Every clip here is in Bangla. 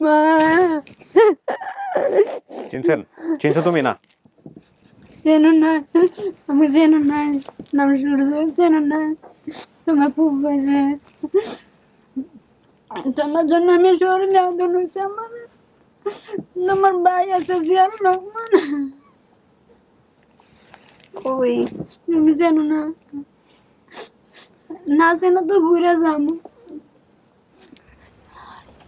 মা চিনছো তুমি না? চেনো না, আমি চেনো না, নাম শুনেছে চেনো না, তোমার খুব হয়েছে, তোমার জন্য আমি শহরে লেওয়ান হয়েছে। আমার তোমার ভাই আছে জিয়ার রহমান, ওই তুমি চেনো না, না চেনো তো ঘুরে যাবো,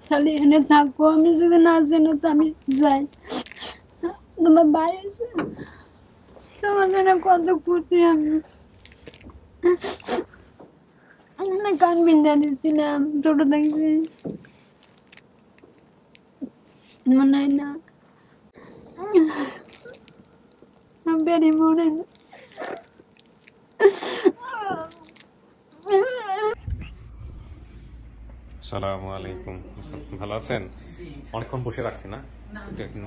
খালি এনে থাকবো। আমি যদি না চেনো তো আমি যাই। তোমার ভাই আছে, তোমার জন্য কত খুশি আমি। কান বিন্দা দিচ্ছিলাম ছোট থাকতে, মনে হয় না বেরি মনে না। আসসালামু আলাইকুম। ভালো আছেন? অনেকক্ষণ বসে রাখছি না,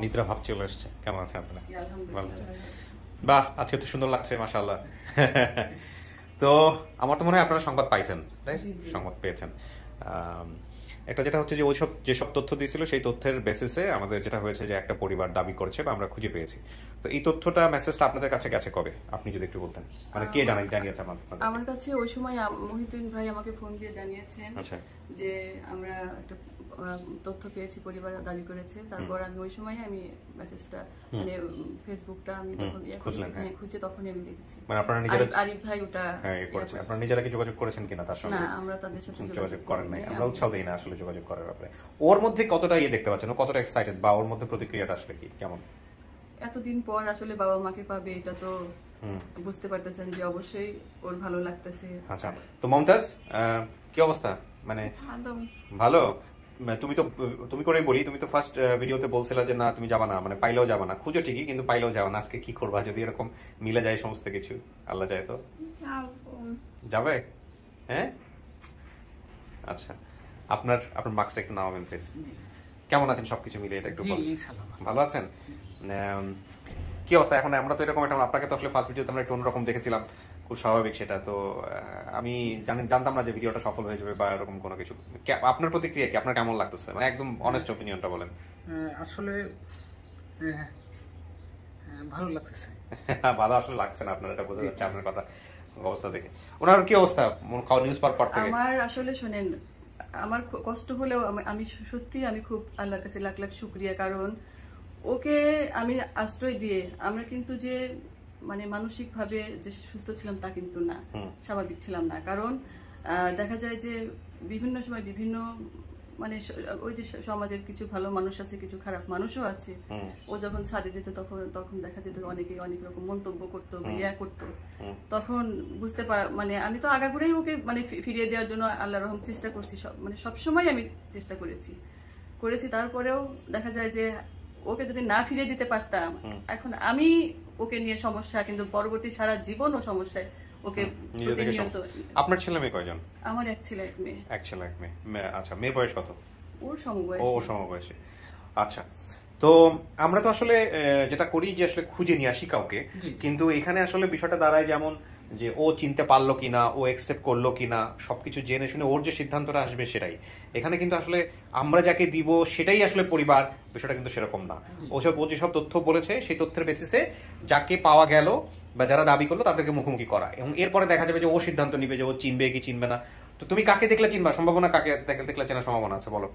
নিদ্রা ভাব চলে আসছে। কেমন আছেন আপনারা? ভালো আছেন? বাহ, আজকে তো সুন্দর লাগছে মাশাআল্লাহ। তো আমার তো মনে হয় আপনারা সংবাদ পাইছেন, রাইট? সংবাদ পেয়েছেন। একটা যেটা হচ্ছে যে ওইসব যেসব তথ্য দিয়েছিল সেই তথ্যের বেসিসে আমাদের যেটা হয়েছে যে একটা পরিবার দাবি করছে বা আমরা খুঁজে পেয়েছি। তো এই তথ্যটা মেসেজটা আপনাদের কাছে গেছে কবে, আপনি যদি একটু বলতেন, মানে কে জানিয়েছে আমার কাছে ওই সময় মহিউদ্দিন ভাই আমাকে ফোন দিয়ে জানিয়েছেন যে আমরা একটা তথ্য পেয়েছি, পরিবার দাবি করেছে। তারপর আমি ওই সময় আমি মেসেজটা মানে ফেসবুকটা আমি তখন খুঁজে তখনই আমি দেখেছি। মানে আপনারা নিজেরা আরিফ ভাই ওটা আপনারা নিজেরা কি যোগাযোগ করেছেন কিনা তার সঙ্গে? না, আমরা তাদের সাথে যোগাযোগ করেন নাই। আমরা উৎসাহ দেই না আসলে যোগাযোগ করার ব্যাপারে। ওর মধ্যে কতটা দেখতে পাচ্ছেন, কতটা এক্সাইটেড, বা ওর মধ্যে প্রতিক্রিয়াটা আসলে কি কেমন? এতদিন পর আসলে বাবা মাকে পাবে, এটা তো বুঝতে পারতেছেন যে অবশ্যই ওর ভালো লাগতেছে। আচ্ছা, তো মমতাজ কি অবস্থা? মানে ভালো? তুমি করেই বলি, তুমি তো ফার্স্ট ভিডিওতে বলছিলে যে না তুমি যাবা না, মানে পাইলেও যাবা না, খুঁজো ঠিকই কিন্তু পাইলেও যাবা না। আজকে কি করবা যদি এরকম মিলে যায় সমস্ত কিছু? আল্লাহ চায় তো যাবে। হ্যাঁ, আচ্ছা, আপনার মার্কসটা একটু নামাবেন প্লিজ। কেমন আছেন সবকিছু মিলে এটা একটু বলুন। ভালো আছেন? কি অবস্থা এখন? আমরা তো এরকম একটা, আপনাকে তো আসলে ফার্স্ট ভিডিওতে আমরা একটু অন্যরকম দেখেছিলাম, খুব স্বাভাবিক সেটা। তো আমি জানতাম না যে ভিডিওটা সফল হয়ে যাবে বা এরকম কোনো কিছু। আপনার প্রতিক্রিয়া কি, আপনার কেমন লাগতেছে, মানে একদম অনেস্ট ওপিনিয়নটা বলেন। আসলে ভালো লাগতেছে। ভালো আসলে লাগছে না আপনার, এটা বোঝা যাচ্ছে আপনার কথা অবস্থা দেখে। ওনার কি অবস্থা নিউজ পাওয়ার পর থেকে? আমার আসলে শোনেন, আমার কষ্ট হলেও আমি সত্যি আমি খুব আল্লাহর কাছে লাখ লাখ শুকরিয়া, কারণ ওকে আমি আশ্রয় দিয়ে আমরা কিন্তু যে মানে মানসিক ভাবে যে সুস্থ ছিলাম তা কিন্তু না, স্বাভাবিক ছিলাম না। কারণ দেখা যায় যে বিভিন্ন সময় বিভিন্ন মানে ওই যে সমাজের কিছু ভালো মানুষ আছে, কিছু খারাপ মানুষও আছে। ও যখন ছাদে যেত তখন দেখা যেত অনেকে অনেক রকম মন্তব্য করতো, ইয়া করতো। তখন বুঝতে মানে আমি তো আগাগোড়াই ওকে মানে ফিরিয়ে দেওয়ার জন্য আল্লাহর রহম চেষ্টা করছি, মানে সবসময় আমি চেষ্টা করেছি। তারপরেও দেখা যায় যে ওকে যদি না ফিরিয়ে দিতে পারতাম, এখন আমি ওকে নিয়ে সমস্যা, কিন্তু পরবর্তী সারা জীবন ও সমস্যায় ওকে। আপনার ছেলে মেয়ে কয়জন? আমার এক ছেলে এক মেয়ে। এক ছেলে এক মেয়ে। আচ্ছা, মেয়ের বয়স কত? ওর সমবয়সী। ও সমবয়সী। আচ্ছা, তো আমরা তো আসলে যেটা করি যে আসলে খুঁজে নিয়ে আসি কাউকে, কিন্তু এখানে আসলে বিষয়টা দাঁড়ায় যেমন যে ও চিনতে পারলো কিনা, ও একসেপ্ট করলো কিনা, সবকিছু জেনে শুনে ওর যে সিদ্ধান্তটা আসবে সেটাই। এখানে কিন্তু আসলে আমরা যাকে দিব সেটাই আসলে পরিবার, বিষয়টা কিন্তু সেরকম না। ও যেসব তথ্য বলেছে সেই তথ্যের বেসিসে যাকে পাওয়া গেল বা যারা দাবি করলো তাদেরকে মুখোমুখি করা, এবং এরপরে দেখা যাবে যে ও সিদ্ধান্ত নিবে যে ও চিনবে কি চিনবে না। তো তুমি কাকে দেখলে চিনবা, সম্ভাবনা কাকে দেখলে চেনার সম্ভাবনা আছে বলো?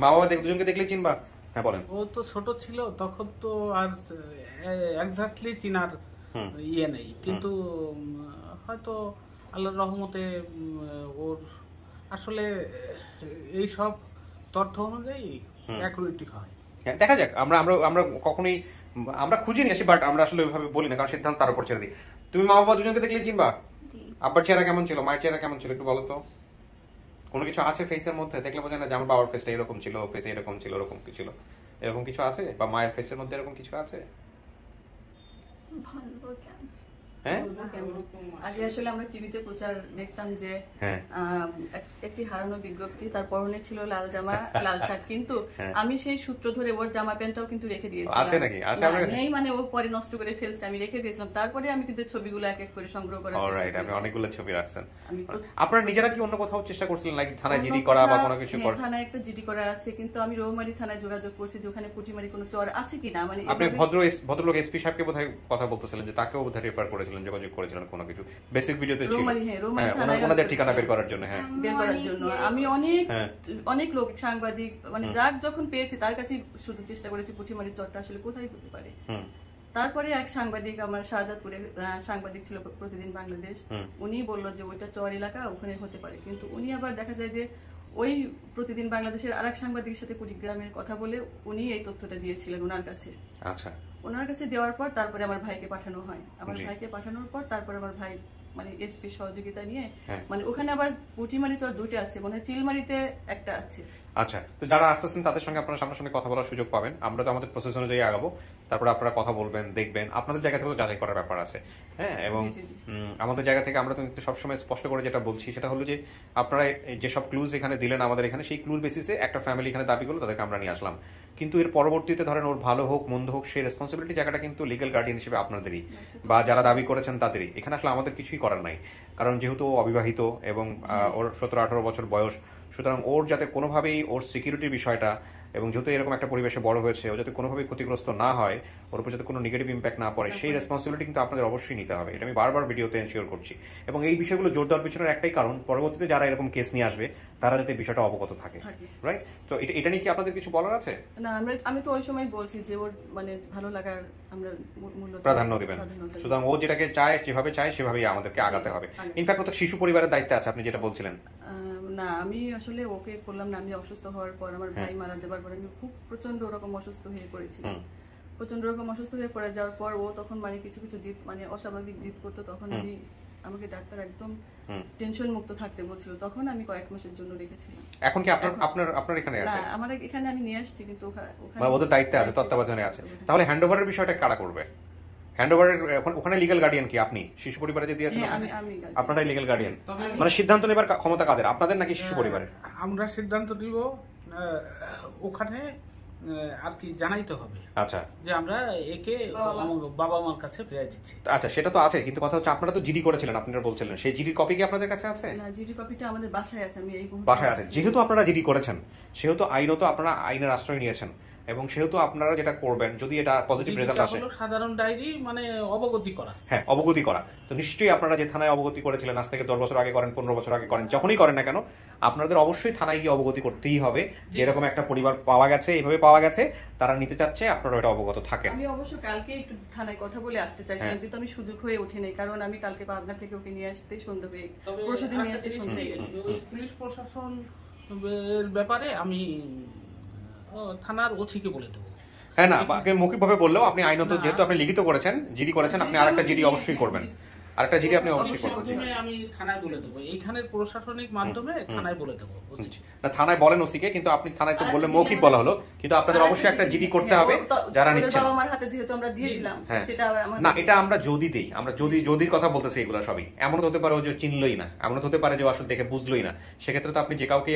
মা বাবা দুজনকে দেখলে চিনবা? হ্যাঁ বলেন। ও তো ছোট ছিল তখন, তো আর এক্স্যাক্টলি চিনার ইয়ে নেই, কিন্তু হয়তো আল্লাহর রহমতে ওর আসলে এই সব তথ্য অনুযায়ী অ্যাকুরেট হয়। হ্যাঁ, দেখা যাক। আমরা আমরা আমরা কখনোই আমরা খুঁজে নিয়ে আসি, বাট আমরা আসলে ওইভাবে বলি না, কারণ সিদ্ধান্ত তার উপর ছেড়ে দিই। তুমি মা বাবা দুজনকে দেখলে চিনবা? আব্বার চেহারা কেমন ছিল, মায়ের চেহারা কেমন ছিল, একটু বলো তো। কোনো কিছু আছে ফেসের মধ্যে দেখলে বোঝা না যে আমার বাবার ফেসটা এরকম ছিল, ফেসে এরকম ছিল, এরকম কি ছিল, এরকম কিছু আছে? বা মায়ের ফেসের মধ্যে এরকম কিছু আছে? হ্যাঁ আগে আসলে আমরা টিভিতে প্রচার দেখতাম যে হ্যাঁ একটি হারানো বিজ্ঞপ্তি, তার পরনে ছিল লাল জামা লাল শার্ট, কিন্তু আমি সেই সূত্র ধরে ওর জামা প্যান্টটাও কিন্তু রেখে দিয়েছিলাম। আছে নাকি? আছে আপনার কাছে? নেই, মানে ও পরে নষ্ট করে ফেলছে, আমি রেখে দিয়েছিলাম। তারপরে আমি কিন্তু ছবিগুলো এক এক করে সংগ্রহ করার চেষ্টা অলরাইট, আপনি করেছি। অনেকগুলো ছবি রাখছেন। আমি আপনারা নিজেরা কি অন্য কোথাও চেষ্টা করছিলেন, লাইক থানায় জিডি করা বা কোনো কিছু করা? থানায় একটা জিডি করা আছে, কিন্তু আমি রৌমারী থানায় যোগাযোগ করছি যে ওখানে পুঁটিমারি কোনো চর আছে কিনা। মানে আপনি ভদ্রলোক এসপি সাহেবকে বোধহয় কথা বলতেছিলেন যে তাকেও বোধহয় রেফার করেছিলেন, যোগাযোগ করেছিলেন কোনো কিছু বেসিক ভিডিওতে ছিল, ওনাদের ঠিকানা বের করার জন্য। হ্যাঁ, বের করার জন্য আমি অনেক লোক, সাংবাদিক, মানে যাক যখন পেয়েছি তার কাছে শুধু চেষ্টা করেছি পুঁটিমারি চরটা আসলে কোথায় হতে পারে। তারপরে এক সাংবাদিক, আমার শাহজাদপুরে সাংবাদিক ছিল প্রতিদিন বাংলাদেশ, উনি বললো যে ওইটা চর এলাকা, ওখানে হতে পারে। কিন্তু উনি আবার দেখা যায় যে ওই প্রতিদিন বাংলাদেশের আরেক সাংবাদিকের সাথে কুড়িগ্রামের কথা বলে উনি এই তথ্যটা দিয়েছিলেন ওনার কাছে। আচ্ছা, ওনার কাছে দেওয়ার পর তারপরে আমার ভাইকে পাঠানো হয়। আমার ভাইকে পাঠানোর পর তারপরে আমার ভাই মানে এসপি সহযোগিতা নিয়ে, মানে ওখানে আবার পুঁটিমারি চর দুটো আছে, মানে চিলমারিতে একটা আছে। আচ্ছা, তো যারা আসতেছেন তাদের সঙ্গে আপনারা সামনাসামনি কথা বলার সুযোগ পাবেন। আমরা তো আমাদের প্রসেস অনুযায়ী আগাবো, তারপরে আপনারা কথা বলবেন, দেখবেন। আপনাদের জায়গা থেকে তো যাচাই করার ব্যাপার আছে, হ্যাঁ। এবং আমাদের জায়গা থেকে আমরা তো সবসময় স্পষ্ট করে যেটা বলছি সেটা হলো যে আপনারা যেসব ক্লুজ এখানে দিলেন আমাদের এখানে, সেই ক্লুজ বেসিসে একটা ফ্যামিলি এখানে দাবি করলো, তাদেরকে আমরা নিয়ে আসলাম। কিন্তু এর পরবর্তীতে ধরেন ওর ভালো হোক মন্দ হোক, সেই রেসপন্সিবিলিটি জায়গাটা কিন্তু লিগ্যাল গার্ডিয়ান হিসেবে আপনাদেরই বা যারা দাবি করেছেন তাদেরই। এখানে আসলে আমাদের কিছুই করার নাই, কারণ যেহেতু ও অবিবাহিত এবং ওর 17-18 বছর বয়স, সুতরাং ওর যাতে কোনোভাবেই ওর সিকিউরিটির বিষয়টা, এবং যেহেতু এরকম একটা পরিবেশে বড় হয়েছে, ও যাতে কোনোভাবেই ক্ষতিগ্রস্ত না হয়, ওর উপর যাতে কোনো নেগেটিভ ইম্প্যাক্ট না পড়ে, সেই রেসপন্সিবিলিটি কিন্তু আপনাদের অবশ্যই নিতে হবে। এটা আমি বারবার ভিডিওতে এনশিওর করছি। এবং এই বিষয়গুলো জোর দেওয়ার পিছনের একটাই কারণ, পরবর্তীতে যারা এরকম কেস নিয়ে আসবে তারা যাতে বিষয়টা অবগত থাকে, রাইট? তো এটা নিয়ে কি আপনাদের কিছু বলার আছে? না, আমি তো ওই সময় বলছি যে ওর মানে ভালো লাগার আমরা মূল্য প্রাধান্য দিবেন। সুতরাং ও যেটাকে চায়, যেভাবে চায় সেভাবেই আমাদেরকে আগাতে হবে। ইনফ্যাক্ট ও তো শিশু পরিবারের দায়িত্বে আছে, আপনি যেটা বলছিলেন। না, আমি আসলে ওকে করলাম না। আমি অসুস্থ হওয়ার পর, আমার ভাই মারা যাবার পর আমি খুব প্রচন্ড রকম অসুস্থ হয়ে পড়েছি। প্রচন্ড রকম অসুস্থ হয়ে পড়ে যাওয়ার পর ও তখন মানে কিছু জিদ, মানে অস্বাভাবিক জিদ করতো। তখন আমাকে ডাক্তার একদম টেনশন মুক্ত থাকতে বলছিল। তখন আমি কয়েক মাসের জন্য রেখেছিলাম। এখন কি আপনার এখানে আছে? না, আমার এখানে আমি নিয়ে আসছি, কিন্তু ওখানে ওদের দায়িত্বে আছে, তত্ত্বাবধানে আছে। তাহলে হ্যান্ডওভারের বিষয়টা কারা করবে? হ্যান্ডওভারের ওখানে লিগ্যাল গার্ডিয়ান কি আপনি? শিশু পরিবারে যে দিয়েছেন আপনারাই লিগ্যাল গার্ডিয়ান, মানে সিদ্ধান্ত নেবার ক্ষমতা কাদের, আপনাদের নাকি শিশু পরিবারের? আমরা সিদ্ধান্ত নিব, ওখানে আর কি জানাইতে হবে। আচ্ছা, যে আমরা একে বাবা মার কাছে ফিরিয়ে দিচ্ছি। আচ্ছা, সেটা তো আছে, কিন্তু কথা হচ্ছে আপনারা তো জিডি করেছিলেন, আপনারা বলছিলেন, সেই জিডির কপি কি আপনাদের কাছে আছে? না, জিডি কপিটা আমাদের বাসায় আছে। আমি এই বাসায় আছে। যেহেতু আপনারা জিডি করেছেন, সেহেতু আইনত আপনারা আইনের আশ্রয় নিয়েছেন, এবং সেহেতু আপনারা যেটা করবেন, যদি এটা পজিটিভ রেজাল্ট আসে, সাধারণ ডায়েরি মানে অবগতি করা। হ্যাঁ, অবগতি করা। তো নিশ্চয়ই আপনারা যে থানায় অবগতি করেছিলেন, আজ থেকে 10 বছর আগে করেন, 15 বছর আগে করেন, যখনই করেন না কেন, আপনাদের অবশ্যই থানায় গিয়ে অবগতি করতেই হবে যে এরকম একটা পরিবার পাওয়া গেছে, এইভাবে পাওয়া গেছে, তারা নিতে চাচ্ছে, আপনারা এটা অবগত থাকেন। আমি অবশ্য কালকে একটু থানায় কথা বলে আসতে চাইছিলাম, কিন্তু আমি সুযোগ হয়ে ওঠেনি, কারণ আমি কালকে পাবনা থেকে ওকে নিয়ে আসতে সন্ধ্যা হয়ে, পরশুদিন নিয়ে আসতে সন্ধ্যা হয়ে গেছে। পুলিশ প্রশাসন এর ব্যাপারে আমি থানার ওসিকে বলে দেবো। হ্যাঁ, না, মৌখিকভাবে বললেও আপনি আইনত, যেহেতু আপনি লিখিত করেছেন, জিডি করেছেন, আপনি আরেকটা জিডি অবশ্যই করবেন। আরেকটা জিডি আপনি অবশ্যই করবেন। আমি থানায় বলে দেবো, এইখানের প্রশাসনিক মাধ্যমে থানায় বলে দেবো। না, থানায় বলেন ওসিকে, কিন্তু আপনি থানায় তো বললে মৌখিক বলা হলো, কিন্তু আপনাদের অবশ্যই একটা জিডি করতে হবে যারা নিচ্ছেন। বাবা মার হাতে যেহেতু আমরা দিয়ে দিলাম, সেটা না, এটা আমরা যদি দেই, আমরা যদির কথা বলতেছি, এগুলো সবই এমন হতে পারে ও যে চিনলই না, এমন হতে পারে যে আসলে দেখে বুঝলোই না। সেক্ষেত্রে তো আপনি যে কাউকে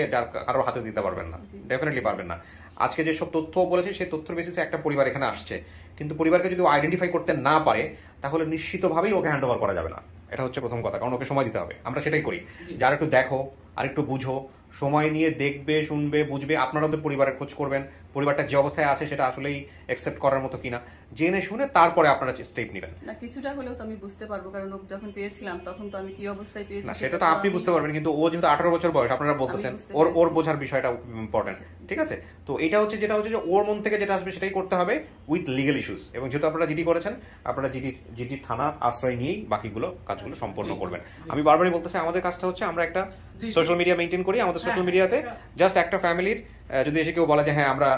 কারোর হাতে দিতে পারবেন না, ডেফিনেটলি পারবেন না। আজকে যেসব তথ্য বলেছি সেই তথ্যের বেসিসে একটা পরিবার এখানে আসছে, কিন্তু পরিবারকে যদি আইডেন্টিফাই করতে না পারে, তাহলে নিশ্চিতভাবেই ওকে হ্যান্ড ওভার করা যাবে না। এটা হচ্ছে প্রথম কথা, কারণ ওকে সময় দিতে হবে। আমরা সেটাই করি, যারা একটু দেখো আর একটু বুঝো, সময় নিয়ে দেখবে, শুনবে, বুঝবে। আপনারা ওদের পরিবারের খোঁজ করবেন, পরিবারটা যে অবস্থায় আছে সেটা আসলেই অ্যাকসেপ্ট করার মতো কিনা জেনে শুনে তারপরে আপনারা স্টেপ নেবেন। না, কিছুটা হলেও তো আমি বুঝতে পারবো, কারণ যখন পেয়েছিলাম তখন তো আমি কি অবস্থায় পেয়েছি না, সেটা তো আপনি বুঝতে পারবেন, কিন্তু ও যেহেতু 18 বছর বয়স, আপনারা বলতেছেন, ওর বোঝার বিষয়টা ইম্পর্টেন্ট, ঠিক আছে? তো এটা হচ্ছে যেটা হচ্ছে যে ওর মন থেকে যেটা আসবে সেটাই করতে হবে উইথ লিগ্যাল ইস্যুস। এবং যেহেতু আপনারা জিডি করেছেন, আপনারা জিডি থানার আশ্রয় নিয়েই বাকিগুলো কাজগুলো সম্পন্ন করবেন। আমি বারবারই বলতেছি, আমাদের কাজটা হচ্ছে আমরা একটা সোশ্যাল মিডিয়া মেইনটেইন করি। আমাদের সোশ্যাল মিডিয়াতে জাস্ট একটা ফ্যামিলির যদি এসে কেউ বলে যে হ্যাঁ আমরা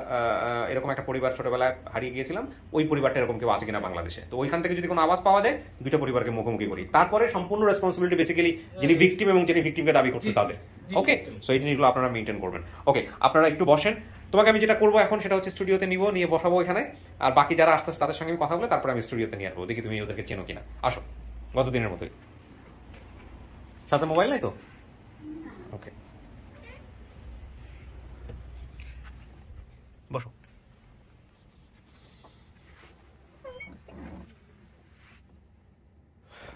এরকম একটা পরিবার ছোটবেলায় হারিয়ে গিয়েছিলাম, ওই পরিবারটা এরকম কেউ আছে কিনা বাংলাদেশে, তো ওইখান থেকে যদি কোনো আওয়াজ পাওয়া যায়, দুইটা পরিবারকে মুখোমুখি করি। তারপরে সম্পূর্ণ রেসপন্সিবিলিটি বেসিক্যালি যিনি ভিকটিম এবং যিনি ভিকটিমকে দাবি করছে তাদের। ওকে, সো এই জিনিসগুলো আপনারা মেইনটেইন করবেন। ওকে, আপনারা একটু বসেন। তোমাকে আমি যেটা করবো এখন সেটা হচ্ছে স্টুডিওতে নিয়ে বসাবো এখানে, আর বাকি যারা আসতেছে তাদের সঙ্গে আমি কথা বলে তারপরে আমি স্টুডিওতে নিয়ে আসবো। দেখি তুমি ওদেরকে চেনো কিনা। আসো। গত দিনের মতোই। সাথে মোবাইল নাই তো? ওকে, বসো।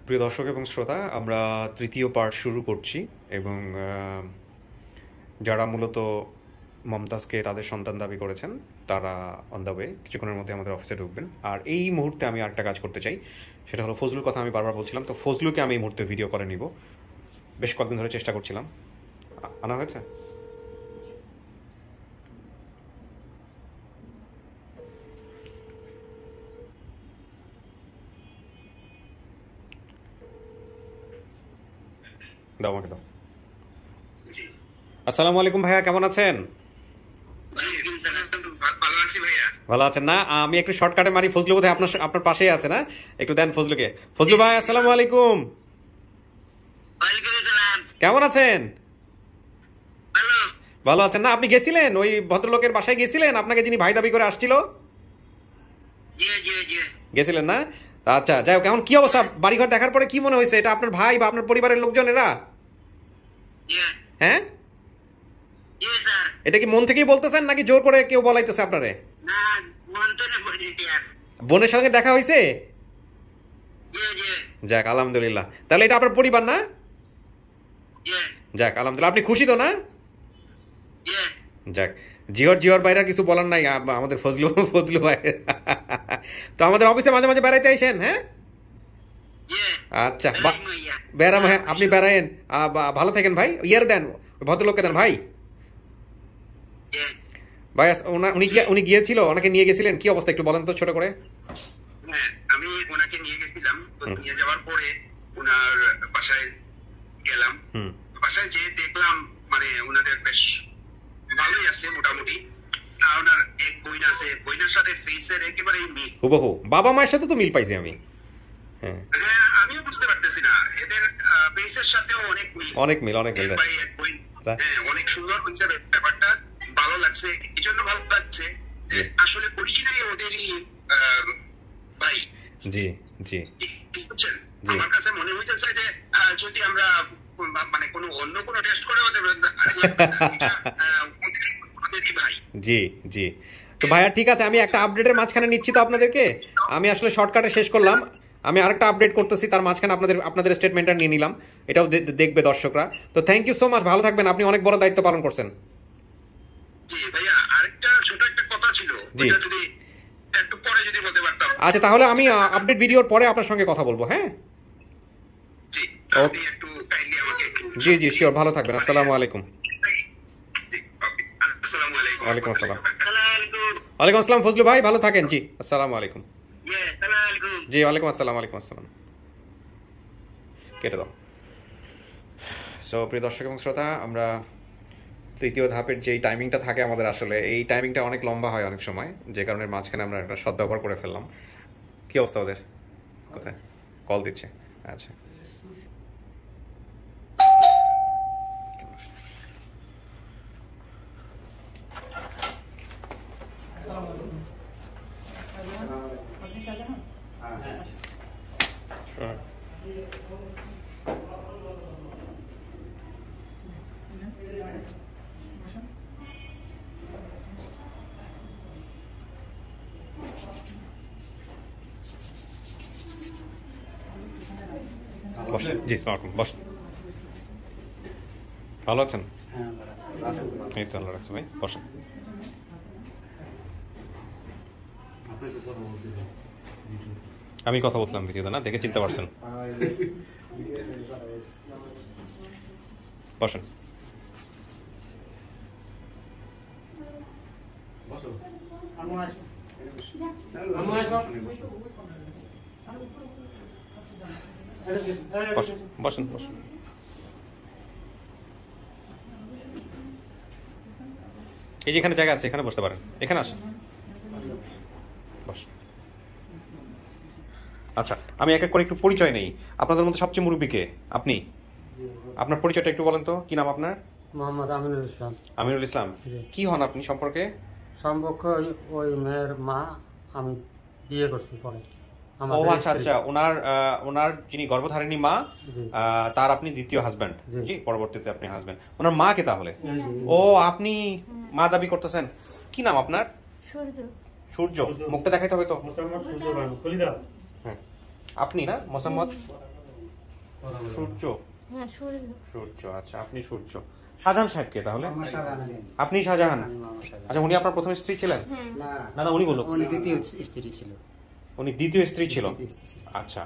প্রিয় দর্শক এবং শ্রোতা, আমরা তৃতীয় পার্ট শুরু করছি এবং যারা মূলত মমতাজকে তাদের সন্তান দাবি করেছেন তারা অন দ্য ওয়ে, কিছুক্ষণের মধ্যে আমাদের অফিসে ঢুকবেন। আর এই মুহূর্তে আমি আরেকটা কাজ করতে চাই, সেটা হলো ফজলুর কথা আমি বারবার বলছিলাম, তো ফজলুকে আমি এই মুহূর্তে ভিডিও করে নিব। বেশ কয়েকদিন ধরে চেষ্টা করছিলাম, আনা হয়েছে। দাও আমাকে দাও। আসসালামু আলাইকুম ভাইয়া, কেমন আছেন? ভালো আছেন না? আমি একটু শর্টকাটে মারি, ফজলু বোধহয় আপনার পাশেই আছে না? একটু দেন ফজলুকে। ফজলু ভাই আসসালামু আলাইকুম। কেমন আছেন? ভালো আছেন না? আপনি গেছিলেন ওই ভদ্রলোকের বাসায় গেছিলেন, আপনাকে যিনি ভাই দাবি করে আসছিল? গেছিলেন না? আচ্ছা, যাই হোক, এখন কি অবস্থা? বাড়িঘর দেখার পরে কি মনে হয়েছে? এটা আপনার ভাই বা আপনার পরিবারের লোকজন এরা? হ্যাঁ, এটা কি মন থেকেই বলতেছেন নাকি জোর করে কেউ বলাইতেছে আপনারে? বোনের সঙ্গে দেখা হয়েছে? যাক আলহামদুলিল্লাহ, তাহলে এটা আপনার পরিবার না? যাক আলহামদুলিল্লাহ, আপনি খুশি তো না? যাক, জিহর বাইরে কিছু বলার নাই আমাদের ফজলু ভাই। তো আমাদের অফিসে মাঝে মাঝে বেড়াইতে আইসেন। হ্যাঁ, আচ্ছা, বেড়াম। হ্যাঁ, আপনি বেড়ায়েন, ভালো থাকেন ভাই। ইয়ার দেন ভদ্রলোককে দেন ভাই। ভাই উনি গিয়েছিল, ওনাকে নিয়ে গেছিলেন, কি অবস্থা একটু বলেন তো ছোট করে। হ্যাঁ, আমি ওনাকে নিয়ে গেছিলাম, নিয়ে যাওয়ার পরে ওনার বাসায় গেলাম। বাসায় যে দেখলাম মানে ওনাদের বেশ ভালোই আছে মোটামুটি। ওনার এক বইন আছে, বইনের সাথে ফেসের একেবারে মিল, হুবহু বাবা মায়ের সাথে তো মিল পাইছি আমি। হ্যাঁ, আমিও বুঝতে পারতেছি না, এদের ফেসের সাথেও অনেক মিল, অনেক মিল। হ্যাঁ, অনেক সুন্দর হচ্ছে ব্যাপারটা, ভালো লাগছে। এই জন্য ভালো লাগছে আসলে অরিজিনালি ওদেরই ভাই। জি জি, বুঝছেন? আমার কাছে মনে হইতেছে যে যদি আমরা মানে কোনো অন্য কোনো টেস্ট করে ওদের ভাই। জি জি, তো ভাইয়া ঠিক আছে, আমি একটা আপডেটের মাঝখানে নিচ্ছি তো আপনাদেরকে। আমি আসলে শর্টকাটে শেষ করলাম, আমি আরেকটা আপডেট করতেছি, তার মাঝখানে আপনাদের স্টেটমেন্টটা নিয়ে নিলাম, এটাও দেখবে দর্শকরা। তো থ্যাংক ইউ সো মাচ, ভালো থাকবেন, আপনি অনেক বড় দায়িত্ব পালন করছেন। জি ভাইয়া, আরেকটা ছোট একটা কথা ছিল, ওটা যদি একটু পরে যদি বলতে পারতাম। আচ্ছা, তাহলে আমি আপডেট ভিডিওর পরে আপনার সঙ্গে কথা বলবো। হ্যাঁ, জি, আপনি একটু কাইন্ডলি আমাকে। জি জি, শিওর, ভালো থাকবেন। আসসালামু আলাইকুম। আসসালামু আলাইকুম। ওয়ালাইকুম আসসালাম। ওয়ালাইকুম আসসালাম ফজলু ভাই, ভালো থাকেন। জি, আসসালামু আলাইকুম। জি, ওয়ালাইকুম আসসালাম। ওয়ালাইকুম আসসালাম। কেটে দাও। সো প্রিয় দর্শক এবং শ্রোতা, আমরা তৃতীয় ধাপের যেই টাইমিংটা থাকে আমাদের, আসলে এই টাইমিংটা অনেক লম্বা হয় অনেক সময়, যে কারণে মাঝখানে আমরা একটা সদ্ব্যবহার করে ফেললাম। কি অবস্থা ওদের? কোথায় কল দিচ্ছে? আচ্ছা, জি, বস। ভালো আছেন? এই তো আল্লাহ রাখছে ভাই, বসেন। আমি কথা বলছিলাম ভিডিওতে, না দেখে চিনতে পারছেন? বসেন। বসেন বসেন। এই যেখানে জায়গা আছে এখানে বসতে পারেন, এখানে আসেন, বস। আচ্ছা, আমি এক এক করে একটু পরিচয় নেই। আপনাদের মধ্যে সবচেয়ে মুরব্বী কে? আপনি, আপনার পরিচয়টা একটু বলেন তো। কি নাম আপনার? মোহাম্মদ আমিনুল ইসলাম। আমিনুল ইসলাম, কি হন আপনি সম্পর্কে? সম্পর্ক ওই মেয়ের মা, আমি বিয়ে করছি পরে। ও আচ্ছা আচ্ছা, ওনার যিনি গর্ভধারিণী মা, তার আপনি দ্বিতীয় হাজবেন্ড, জি, পরবর্তীতে আপনি হাজবেন্ড। ওনার মা কে তাহলে? ও আপনি মা দাবি করতেছেন। কি নাম আপনার? সূর্য। সূর্য, মুখটা দেখাইতে হবে তো। হ্যাঁ, আপনি না মোসাম্মদ সূর্য? হ্যাঁ সূর্য। সূর্য, আচ্ছা আপনি সূর্য। শাহজাহান সাহেব কে তাহলে? আপনি শাহজাহান। আচ্ছা, উনি আপনার প্রথম স্ত্রী ছিলেন? না না, উনি বলুন। উনি দ্বিতীয় স্ত্রী ছিল। উনি দ্বিতীয় স্ত্রী ছিল, আচ্ছা।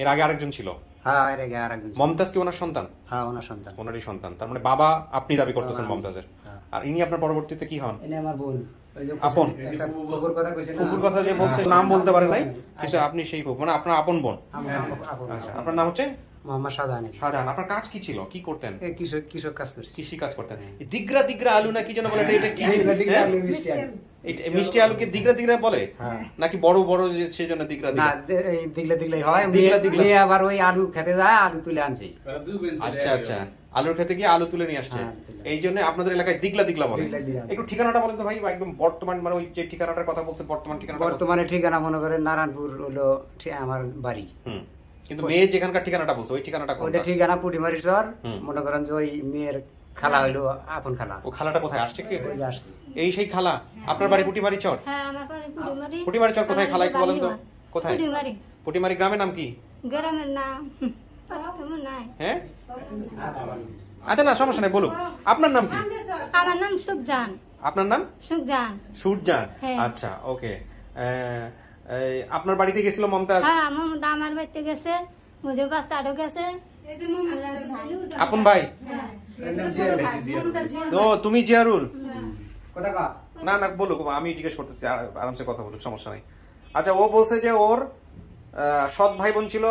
এর আগে আরেকজন ছিল? হ্যাঁ, এর আগে আরেকজন। মমতাজ কি ওনার সন্তান? হ্যাঁ, ওনার সন্তান। ওনারই সন্তান, তার মানে বাবা আপনি দাবি করতেছেন মমতাজের। আর ইনি আপনার পরবর্তীতে কি হন? ইনি আমার বোন। আপন? একটা ফুফুর কথা কইছে না, ফুফুর কথা যে বলছে, নাম বলতে পারে নাই, কিন্তু আপনি সেই ফুফু, মানে আপনার আপন বোন। আচ্ছা, আপনার নাম হচ্ছে মোহাম্মদ শাহজাহান। শাহজাহান। আপনার কাজ কি ছিল, কি করতেন? কৃষক কাজ করছি। কৃষি কাজ করতেন। দিগরা দিগরা আলু না কি যেন বলে, এটা কি? মিষ্টি আলুকে দিগরা দিগরা বলে নাকি বড় বড় যে সেজন্য দিগরা দিগরা? না, এই দিগলা দিগলাই হয়। মেয়ে আবার ওই আলু খেতে যায়, আলু তুলে আনছে। আচ্ছা আচ্ছা, আলুর খেতে গিয়ে আলু তুলে নিয়ে আসছে, এই জন্য আপনাদের এলাকায় দিগলা দিগলা বলে। একটু ঠিকানাটা বলেন তো ভাই, একদম বর্তমান, মানে ওই যে ঠিকানাটার কথা বলছে, বর্তমান ঠিকানা। বর্তমানে ঠিকানা মনে করেন নারায়ণপুর হলো আমার বাড়ি। কিন্তু মেয়ে যেখানকার ঠিকানাটা বলছে, ওই ঠিকানাটা কোনটা? ওইটা ঠিকানা পুটিমারি চর। মনে করেন যে ওই মেয়ের খালা হইলো আপন খালা। ও খালাটা কোথায় আসছে? কি এই সেই খালা? আপনার বাড়ি পুটিমারি চর? হ্যাঁ, আমার বাড়ি পুটিমারি। পুটিমারি চর কোথায়? খালা একটু বলেন তো কোথায়? পুটিমারি। পুটিমারি গ্রামের নাম কি? গ্রামের নাম নাই। হ্যাঁ, আচ্ছা না সমস্যা নাই, বলুন আপনার নাম কি? আমার নাম সুখজান। আপনার নাম? সুখজান। সুখজান, আচ্ছা ওকে। আপনার বাড়িতে গেছিল মমতাজ? হ্যাঁ, মমতা আমার বাড়িতে গেছে, মুঝে বাচ্চাও গেছে। আপন ভাই? তো তুমি জিয়ারুল? না না বলুক, আমি জিজ্ঞেস করতেছি, আরামসে কথা বলুক, সমস্যা নাই। আচ্ছা, ও বলছে যে ওর সৎ ভাই বোন ছিল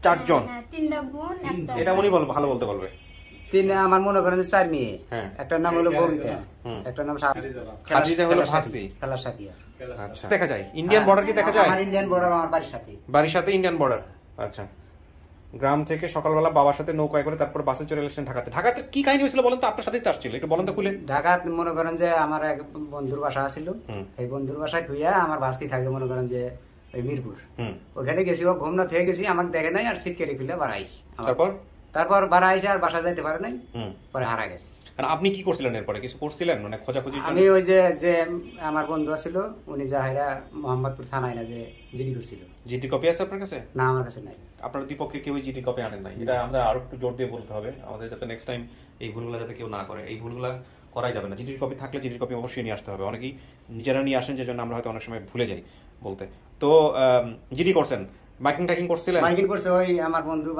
চারজন। এটা উনি ভালো বলতে বলবে। আমার মনে করেন 4 মেয়ে। একটা নাম হলো ববিতা, একটা নাম খাদিজা, হলো ভাস্তি, খেলার সাথিয়া। আচ্ছা, দেখা যায় ইন্ডিয়ান বর্ডার কি দেখা যায়? আমার ইন্ডিয়ান বর্ডার আমার বাড়ির সাথে ইন্ডিয়ান বর্ডার। আচ্ছা, গ্রাম থেকে সকালবেলা বাবার সাথে নৌকায় করে তারপর বাসে চলে এসেছেন ঢাকাতে। ঢাকাতে কি কাহিনী হয়েছিল বলেন তো? আপনার সাথেই তো আসছিল, একটু বলেন তো খুলে। ঢাকাতে মনে করেন যে আমার এক বন্ধুর বাসা ছিল, এই বন্ধুর বাসায় ধুইয়া আমার ভাস্তি থাকে মনে করেন যে ওই মিরপুর। ওখানে গেছি, ও ঘুমনা থেকে গেছি, আমাকে দেখে নাই, আর সিট কেটে খুলে বাড়াইছি। তারপর বাড়াইছে, আর বাসা যাইতে পারে নাই, পরে হারা গেছে। আপনি কি করছিলেন এরপরে? কিছু করছিলেন মানে খোঁজাখুঁজি? আমি ওই যে আমার বন্ধু ছিল, উনি জাহেরা মোহাম্মদপুর থানায় না যে জিডি করছিল। জিডি কপি আছে আপনার কাছে? না, আমার কাছে নাই। আপনার দ্বিপক্ষের কেউ জিডি কপি আনেন নাই? এটা আমরা আরো একটু জোর দিয়ে বলতে হবে আমাদের, যাতে নেক্সট টাইম এই ভুলগুলো যাতে কেউ না করে। এই ভুলগুলো করাই যাবে না। জিডির কপি থাকলে জিডির কপি অবশ্যই নিয়ে আসতে হবে। অনেকেই নিজেরা নিয়ে আসেন, যে জন্য আমরা হয়তো অনেক সময় ভুলে যাই বলতে। তো জিডি করছেন, মাইকিং টাইকিং করছিলেন? মাইকিং করছে ওই আমার বন্ধুই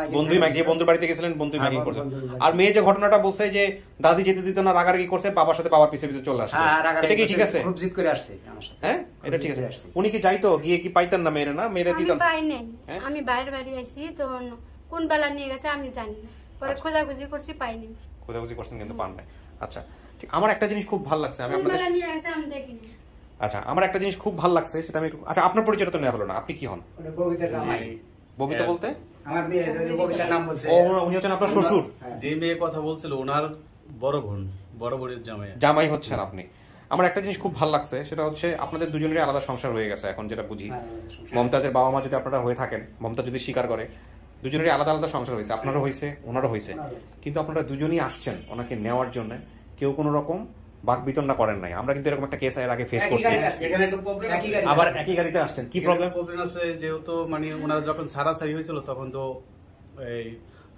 যে বন্ধুর বাড়িতে গেছিলেন, বন্ধুই মাইকিং করছেন। আর মেয়ে যে ঘটনাটা বলছে যে দাদি যেতে দিত না, রাগারাগি করছে, বাবার সাথে বাবার পিছে পিছে চলে আসছে, এটা কি ঠিক আছে? খুব জিদ করে আসছে আমার সাথে। হ্যাঁ, এটা ঠিক আছে। উনি কি যাইতো, গিয়ে কি পাইতেন না মেয়েরা? না, মেয়েরা দিতেন? আমি পাই নাই, আমি বাইরে বাড়ি আইছি, তো কোন বেলা নিয়ে গেছে আমি জানি না, পরে খোঁজাখুঁজি করছি, পাইনি। খোঁজাখুঁজি করছেন কিন্তু পান নাই। আচ্ছা ঠিক। আমার একটা জিনিস খুব ভালো লাগছে, আমি আপনাদের নিয়ে গেছে আমি দেখিনি। আচ্ছা, আমার একটা জিনিস খুব ভালো লাগছে, সেটা আমি আচ্ছা, আপনার পরিচয়টা তো নেওয়া হলো না। আপনি কি হন? ববিতা জামাই। ববিতা বলতে? আমার মেয়ে ববিতার নাম বলছে। ও, উনি হচ্ছেন আপনার শ্বশুর? যে মেয়ে কথা বলছিল ওনার বড় বোন, বড় বোনের জামাই হচ্ছেন আপনি। আমার একটা জিনিস খুব ভালো লাগছে, সেটা হচ্ছে আপনাদের দুজনেরই আলাদা সংসার হয়ে গেছে এখন, যেটা বুঝি। মমতাজের বাবা মা যদি আপনারা হয়ে থাকেন, মমতাজ যদি স্বীকার করে, দুজনেরই আলাদা আলাদা সংসার হয়েছে। আপনারও হয়েছে, ওনারও হয়েছে, কিন্তু আপনারা দুজনই আসছেন ওনাকে নেওয়ার জন্য, কেউ কোনো রকম বাকবিতণ্ডা করেন নাই। আমরা কিন্তু এরকম একটা কেস এর আগে ফেস করছি। এখানে একটা প্রবলেম, আবার একই গাড়িতে আসছেন, কি প্রবলেম আছে? যেহেতু মানে ওনারা যখন ছাড়াছাড়ি হয়েছিল তখন তো এই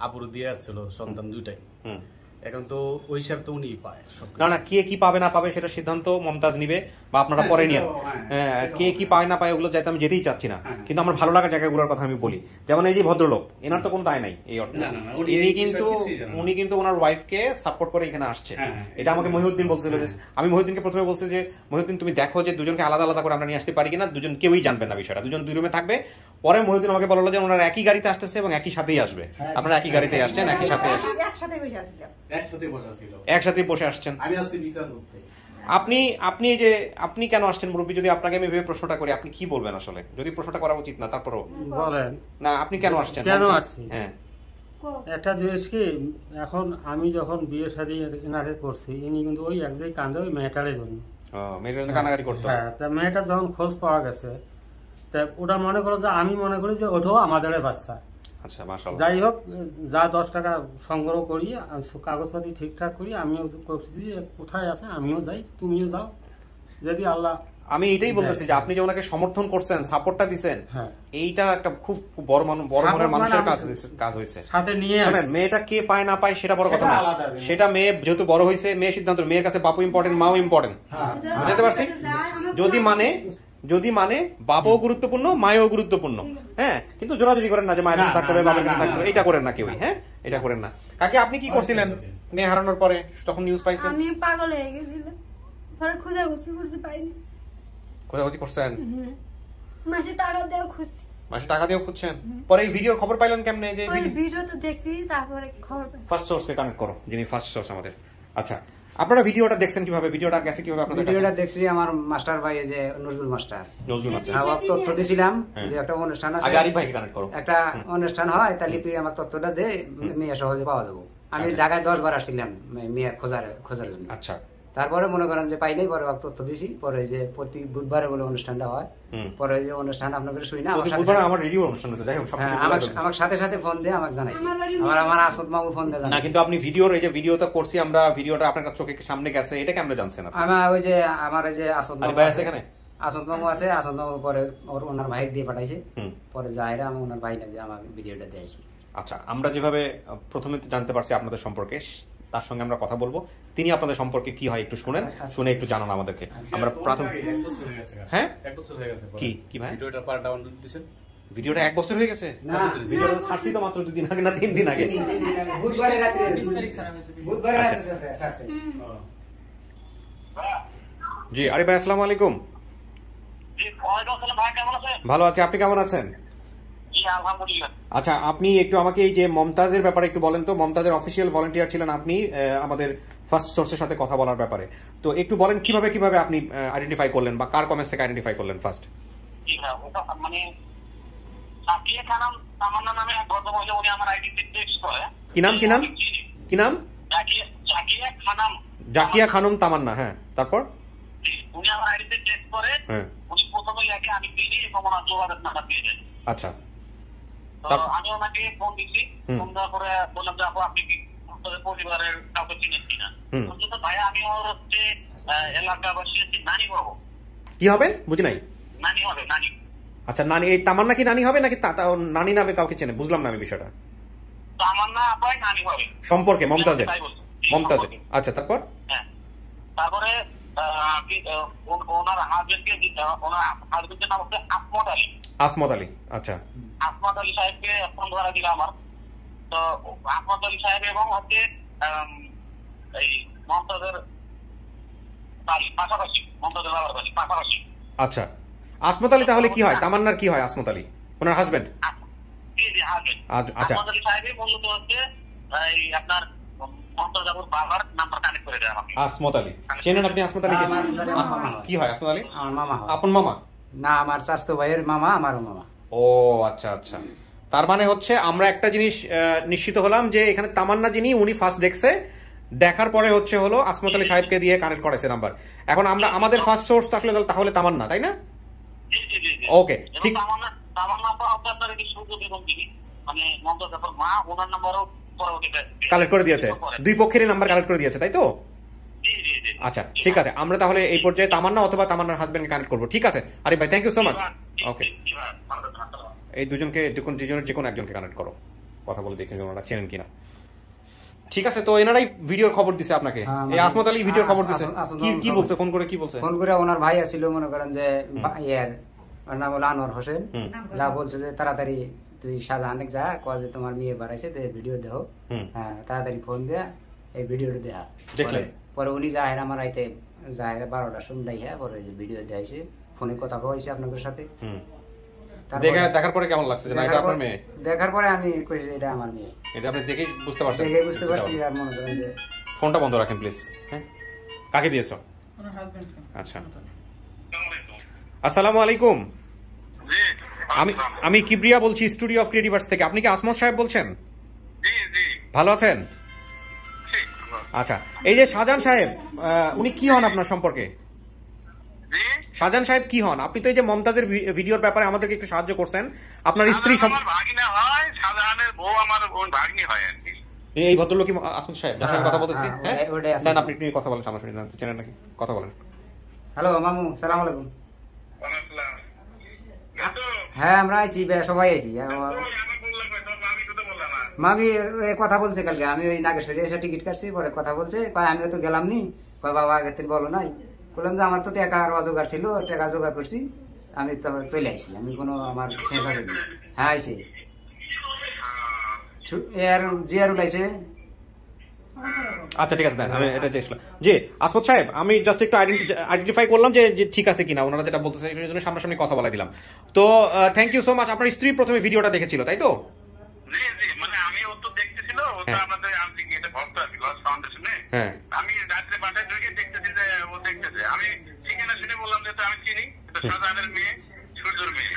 আপুর দিয়ে আসছিল সন্তান দুইটাই। এখন তো ওই হিসাব তো উনি পায়। না না, কে কি পাবে না পাবে সেটা সিদ্ধান্ত মমতাজ নিবে, বা আপনারা পরে নিয়ে। কে কি পায় না পায় ওগুলো যাইতে আমি যেতেই চাচ্ছি না, কিন্তু আমার ভালো লাগার জায়গাগুলোর কথা আমি বলি। যেমন এই যে ভদ্রলোক, এনার তো কোনো দায় নাই এই অর্থে। উনি কিন্তু ওনার ওয়াইফকে সাপোর্ট করে এখানে আসছে। এটা আমাকে মহিউদ্দিন বলছিল। যে আমি মহিউদ্দিনকে প্রথমে বলছি যে মহিউদ্দিন তুমি দেখো যে দুজনকে আলাদা আলাদা করে আমরা নিয়ে আসতে পারি কিনা, দুজন কেউই জানবে না বিষয়টা, দুজন দুই রুমে থাকবে। পরে মহিউদ্দিন আমাকে বললো যে ওনারা একই গাড়িতে আসতেছে এবং একই সাথেই আসবে। আপনারা একই গাড়িতে আসছেন, একই সাথে একসাথে বসে আসছেন। আপনি যে আপনি কেন আসছেন মুরব্বী? যদি আপনাকে আমি ভেবে প্রশ্নটা করি, আপনি কি বলবেন আসলে? যদি প্রশ্নটা করা উচিত না, তারপরও বলেন না, আপনি কেন আসছেন? কেন আসছি? হ্যাঁ, একটা জিনিস কি, এখন আমি যখন বিয়ে শাদী এনাকে করছি, ইনি কিন্তু ওই এক জায়গায় কান্দে ওই মেয়েটারের জন্য। মেয়েটার কানাকাটি করতো। হ্যাঁ, তা মেয়েটা যখন খোঁজ পাওয়া গেছে, তা ওটা মনে করো যে আমি মনে করি যে ওটাও আমাদের বাচ্চা। আচ্ছা, মাশাআল্লাহ। যাই হোক, যা 10 টাকা সংগ্রহ করি, কাগজপাতি ঠিকঠাক করি, আমিও কোথায় আছে আমিও যাই, তুমিও যাও, যদি আল্লাহ। আমি এটাই বলতেছি যে আপনি যে ওনাকে সমর্থন করছেন, সাপোর্টটা দিচ্ছেন, এইটা একটা খুব বড় মনের মানুষের কাজ হয়েছে। সাথে নিয়ে মেয়েটা কে পায় না পায় সেটা বড় কথা না, সেটা মেয়ে যেহেতু বড় হয়েছে, মেয়ে সিদ্ধান্ত, মেয়ের কাছে বাপু ইম্পর্টেন্ট, মাও ইম্পর্টেন্ট, বুঝতে পারছি। যদি মানে বাবাও গুরুত্বপূর্ণ, মায়েও গুরুত্বপূর্ণ, হ্যাঁ, কিন্তু জোরাজুরি করেন না যে মায়ের কাছে থাকতে হবে, বাবার কাছে থাকতে হবে, এটা করেন না কেউই, হ্যাঁ, এটা করেন না। কাকে আপনি কি করছিলেন মেয়ে হারানোর পরে, তখন নিউজ পাইছেন? আমি পাগল হয়ে গেছিলাম, পরে খোঁজাখুঁজি করতে পাইনি। খোঁজাখুঁজি করছেন? মাসে টাকা দিয়েও খুঁজছি। মাসে টাকা দিয়েও খুঁজছেন? পরে এই ভিডিওর খবর পাইলেন কেমনে? যে ভিডিও তো দেখছি, তারপরে খবর পাইছি। ফার্স্ট সোর্সকে কানেক্ট করো, যিনি ফার্স্ট সোর্স আমাদের। আচ্ছা, আপনারা ভিডিওটা দেখছেন কিভাবে? ভিডিওটা গেছে কিভাবে আপনাদের কাছে? ভিডিওটা দেখছি আমার মাস্টার ভাই, যে নজরুল মাস্টার, তথ্য দিছিলাম যে একটা অনুষ্ঠান আছে, আগে আরিফ ভাইকে কানেক্ট করো, একটা অনুষ্ঠান হয়, তাহলে তুই আমার তথ্যটা দে, মেয়ে সহজে পাওয়া যাবো। আমি ঢাকায় 10 বার আসছিলাম মেয়ে খোঁজার জন্য। আচ্ছা, তারপরে মনে করেন যে পাই নাই, পরে তথ্য দিছি, পরে যে প্রতি বুধবারে বলে অনুষ্ঠানটা হয়, পরে যে অনুষ্ঠান আপনাদের শুই না, আমার সাথে সাথে ফোন দিয়ে আমাকে জানাইছি, আমার আসমত মামু ফোন দিয়ে জানাই। কিন্তু আপনি ভিডিওর এই যে ভিডিওটা করছি আমরা, ভিডিওটা আপনার চোখের সামনে গেছে, এটা কেমনে জানছেন? আমার ওই যে আমার ওই যে আসমত মামু আছে এখানে, আসমত মামু আছে, আসমত মামু পরে ওনার ভাই দিয়ে পাঠাইছে, পরে যাইরা আমি ওনার ভাই না যে আমাকে ভিডিওটা দিয়েছি। আচ্ছা, আমরা যেভাবে প্রথমে জানতে পারছি আপনাদের সম্পর্কে, তার সঙ্গে আমরা কথা বলবো। তিনি আপনাদের সম্পর্কে কি হয় একটু শুনেন, শুনে একটু জানান আমাদেরকে। আমরা প্রথম, হ্যাঁ, 1 বছর হয়ে গেছে। কি ভাই ভিডিওটা পার ডাউনলোড দিবেন? ভিডিওটা 1 বছর হয়ে গেছে? না, ভিডিওটা ছাড়ছি তো মাত্র 2 দিন আগে, না 3 দিন আগে, বুধবারে রাতে, 20 তারিখ বুধবারে রাতে ছাড়ছে। জি, আরে ভাই আসসালামু আলাইকুম। জি, ওয়ালাইকুম আসসালাম ভাই, কেমন আছেন? ভালো আছি, আপনি কেমন আছেন? জি, আলহামদুলিল্লাহ। আচ্ছা, আপনি একটু আমাকে এই যে মমতাজের ব্যাপারে একটু বলেন তো। মমতাজের অফিসিয়াল ভলান্টিয়ার ছিলেন আপনি আমাদের ফার্স্ট সোর্সের সাথে কথা বলার ব্যাপারে, তো একটু বলেন কিভাবে আপনি আইডেন্টিফাই করলেন, বা কার কমেন্টস থেকে আইডেন্টিফাই করলেন ফার্স্ট? জি হ্যাঁ, ওটা মানে জাকিয়া খানম তামান্না নামে এক ভদ্রমহিলা, উনি আমার আইডেন্টি টেক্সট করে। কি নাম? জাকিয়া খানম তামান্না। হ্যাঁ, তারপর উনি আমার আইডেন্টি টেক্সট করে, উনি প্রথমে লেখে আমি বিডি এবং ওনার যোগাযোগ নাম্বার দিয়ে দেন। আচ্ছা, তো আমি ওনাকে ফোন দিচ্ছি, ফোন দেওয়ার পরে বললাম যে আপনি কি পরিবারের কাউকে চিনেন কিনা? তো ভাইয়া আমি ওর হচ্ছে এলাকাবাসী নানি হবো। কি হবেন বুঝি নাই? নানি হবে, নানি। আচ্ছা, নানি। এই তামান্না কি নানি হবে নাকি নানি নামে কাউকে চেনে? বুঝলাম না আমি বিষয়টা। তামান্না আপাই নানি হবে সম্পর্কে মমতাজের। আচ্ছা, তারপর? হ্যাঁ, তারপরে ওনার হাজবেন্ডকে, ওনার হাজবেন্ডের নাম হচ্ছে আসমত আলী। আচ্ছা, আসমত আলী সাহেবকে ফোন ধরা দিল আমার। তো আসমত আলী সাহেব এবং হচ্ছে এই মমতাজের বাড়ি পাশাপাশি, মমতাজের বাবার বাড়ি পাশাপাশি। আচ্ছা, আসমত আলী তাহলে কি হয়? তামান্নার কি হয়? আসমত আলী ওনার হাজবেন্ড? জি জি, হাজবেন্ড। আচ্ছা, আসমত আলী সাহেবই মূলত হচ্ছে এই আপনার মমতাজের বাবার নাম্বার কানেক্ট করে দেয় আমাকে। আসমত আলী চেনেন আপনি? আসমত আলী কি হয়? আসমত আলী আমার মামা। আপন মামা না, আমার চাচাতো ভাইয়ের মামা, আমারও মামা। ও আচ্ছা আচ্ছা, তার মানে হচ্ছে আমরা একটা জিনিস নিশ্চিত হলাম যে এখানে তামান্না যিনি, উনি ফার্স্ট দেখছে, দেখার পরে হচ্ছে হলো আসমত আলী সাহেবকে দিয়ে কানেক্ট করেছে নাম্বার। এখন আমরা আমাদের ফার্স্ট সোর্স তাহলে তামান্না, তাই না? ওকে, ঠিক। কালেক্ট করে দিয়েছে, দুই পক্ষেরই নাম্বার কালেক্ট করে দিয়েছে, তাই তো? আচ্ছা, ঠিক আছে, আমরা তাহলে এই পর্যায়ে তামান্না অথবা তামান্নার হাজবেন্ডকে কানেক্ট করবো। ঠিক আছে আরিফ ভাই, থ্যাংক ইউ সো মাচ। ওকে, এই দুজনকে যে কোনো একজনকে কানেক্ট করো, কথা বলে দেখে ওনারা চেনেন কিনা। ঠিক আছে, তো এনারাই ভিডিওর খবর দিছে আপনাকে? এই আসমত আলী ভিডিওর খবর দিছে? কি বলছে ফোন করে? কি বলছে? ফোন করে ওনার ভাই আসছিল, মনে করেন যে ওর নাম হলো আনোয়ার হোসেন, যা বলছে যে তাড়াতাড়ি তুই শাহজাহানে যা, যে তোমার মেয়ে বাড়াইছে, ভিডিও দেও। হ্যাঁ, তাড়াতাড়ি ফোন দেয়া, এই ভিডিওটা দেয়া। দেখলেন? পরে উনি যায় আমার আইতে যায় 12টার সময়, পরে ভিডিও দেয়াইছে, ফোনে কথা কইছে আপনাদের সাথে। দেখার পরে কেমন লাগছে? এটা আপনার মেয়ে? দেখার পরে আমি কইছি এটা আমার মেয়ে। এটা আপনি দেখেই বুঝতে পারছেন? দেখেই বুঝতে পারছি। আর মনে করেন যে ফোনটা বন্ধ রাখেন প্লিজ। হ্যাঁ, কাকে দিয়েছো? ওনার হাজবেন্ড। আচ্ছা, আসসালামু আলাইকুম। আমি কিবরিয়া বলছি, স্টুডিও অফ ক্রিয়েটিভ আর্টস থেকে। আপনি কি আসমত সাহেব বলছেন? জি জি। ভালো আছেন? আচ্ছা, এই যে শাহজাহান সাহেব, উনি কি হন আপনার সম্পর্কে? শাহজাহান সাহেব কি হন? আপনি তো এই যে মমতাজের ভিডিওর ব্যাপারে আমাদেরকে একটু সাহায্য করছেন, আপনার স্ত্রী আমার ভাগিনা হয়, শাহজাহানের বউ আমার ভাগ্নি হয় আর কি। এই ভদ্রলোক কি আসমত সাহেব, যার সঙ্গে কথা বলতেছি? হ্যাঁ, আপনি একটু কথা বলেন সামনাসামনি, চেনেন নাকি? কথা বলেন। হ্যালো মামু, সালাম আলাইকুম। হ্যাঁ আমরা আছি, সবাই আছি। মামি কথা বলছে কালকে, আমি ওই নাগেশ্বরী এসে টিকিট কাটছি, পরে কথা বলছে, আমিও তো গেলাম নি, বাবা আগের দিন বলো নাই। বললাম যে আমার তো টাকা আর অজোগাড় ছিল, টাকা জোগাড় করছি, আমি তো চলে আসি, আমি কোনো আমার শেষ আছে। হ্যাঁ আইসি জিয়ারুল আইছে। আচ্ছা ঠিক আছে, আমি এটা দেখলাম। জি আসমত সাহেব, আমি জাস্ট একটু আইডেন্টিফাই করলাম যে ঠিক আছে কিনা ওনারা যেটা বলতেছে, এই জন্য সামনাসামনি কথা বলা দিলাম। তো থ্যাংক ইউ সো মাচ। আপনার স্ত্রী প্রথমে ভিডিওটা দেখেছিল তাই তো? মানে আমি ও তো দেখতেছিল, ও তো আমাদের এটা ভক্ত আছে লস ফাউন্ডেশনে। আমি রাত্রে বাসায় ঢুকে দেখতেছি যে ও দেখতেছে, আমি ঠিকানা শুনে বললাম যে আমি চিনি, এটা শাহজাহানের মেয়ে, সূর্যর মেয়ে।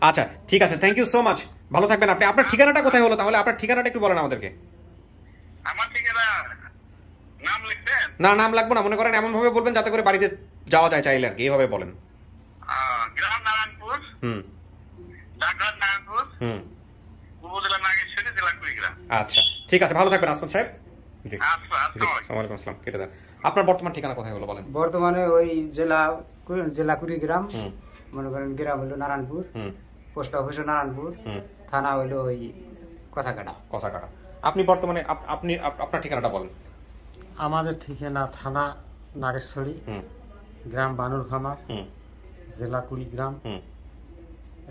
আচ্ছা ঠিক আছে, থ্যাংক ইউ সো মাচ, ভালো থাকবেন আপনি। আপনার ঠিকানাটা কোথায় হলো তাহলে? আপনার ঠিকানাটা একটু বলেন আমাদেরকে। আমার ঠিকানা নাম লিখবেন? না, নাম লাগবে না, মনে করেন এমন ভাবে বলবেন যাতে করে বাড়িতে যাওয়া যায় চাইলে আর কি, এইভাবে বলেন। গ্রাম নারায়ণপুর, ঢাকা নারায়ণপুর, উপজেলা নাগেশ্বরী, জেলা কুড়িগ্রাম। আচ্ছা ঠিক আছে, ভালো থাকবেন আসমত সাহেব। জি ওয়ালাইকুম আসসালাম। কেটে দেন। আপনার বর্তমান ঠিকানা কোথায় হলো বলেন? বর্তমানে ওই জেলা কুড়িগ্রাম, মনে করেন গ্রাম হলো নারায়ণপুর, পোস্ট অফিস নারায়ণপুর, থানা হইলো ওই কষাকাটা। আপনি বর্তমানে আপনি আপনার ঠিকানাটা বলেন। আমাদের ঠিকানা থানা নাগেশ্বরী, গ্রাম বানুরখামার, জেলা কুড়িগ্রাম।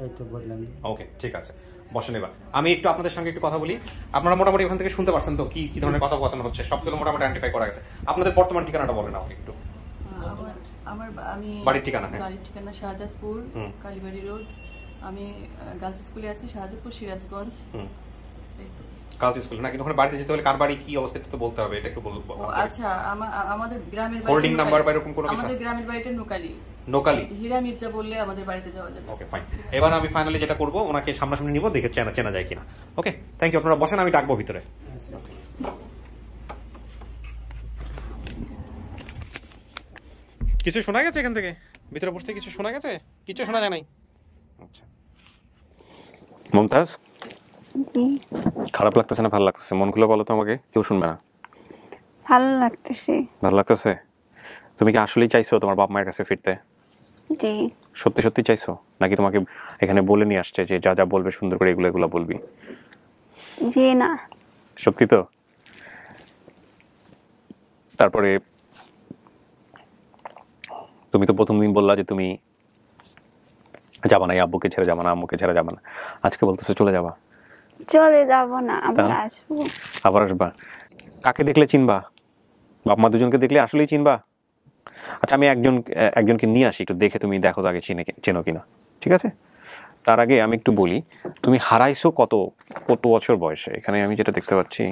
এই তো বললাম। ওকে ঠিক আছে, বসেন। এবার আমি একটু আপনাদের সঙ্গে একটু কথা বলি। আপনারা মোটামুটি ওখান থেকে শুনতে পারছেন তো কি কি ধরনের কথোপকথন হচ্ছে? সবগুলো মোটামুটি আইডেন্টিফাই করা গেছে। আপনাদের বর্তমান ঠিকানাটা বলেন আমাকে একটু। আমি বাড়ির ঠিকানা? বাড়ির ঠিকানা শাহজাদপুর, কালীবাড়ি রোড। আমি গার্লস স্কুলে আছি, শাহজাদপুর, সিরাজগঞ্জ। গার্লস স্কুল না, কিন্তু ওখানে বাড়িতে যেতে হলে কার বাড়ি কি অবস্থা তো বলতে হবে, এটা একটু বলবো। আচ্ছা, আমাদের গ্রামের বাড়ি, হোল্ডিং নাম্বার বা এরকম কোনো কিছু? আমাদের গ্রামের বাড়িটা নোকালি। হীরা মির্জা বললে আমাদের বাড়িতে যাওয়া যাবে। Okay fine. এবার আমি ফাইনালি যেটা করব, ওনাকে সামনাসামনি নিব, দেখে চেনা যায় কিনা। ওকে থ্যাংক ইউ, আপনারা বসেন, আমি ডাকবো ভিতরে। কিছু শোনা গেছে এখান থেকে? ভিতরে বসতে কিছু শোনা গেছে? কিছু শোনা যায় নাই? আচ্ছা মমতাজ, খারাপ লাগতেছে না ভালো লাগতেছে? মন খুলে বলো তো আমাকে, কেউ শুনবে না। ভালো লাগতেছে। ভালো লাগতেছে? তুমি কি আসলেই চাইছো তোমার বাপ মায়ের কাছে ফিরতে? জি। সত্যি সত্যি চাইছো নাকি তোমাকে এখানে বলে নিয়ে আসছে যে যা যা বলবে সুন্দর করে এগুলো বলবি? জি না, সত্যি তো? তারপরে তুমি তো প্রথম দিন বললা যে তুমি যাবা না, আব্বুকে ছেড়ে যাবা না, আম্মুকে ছেড়ে যাবা না, আজকে বলতেছো চলে যাবা? চলে যাব না, আবার আসবো। আবার আসবা? কাকে দেখলে চিনবা? বাপ মা দুজনকে দেখলে আসলেই চিনবা? আচ্ছা আমি একজনকে নিয়ে আসি, একটু দেখে তুমি দেখো তো আগে চেনো কিনা, ঠিক আছে? তার আগে আমি একটু বলি, তুমি হারাইছো কত বছর বয়সে? এখানে আমি যেটা দেখতে পাচ্ছি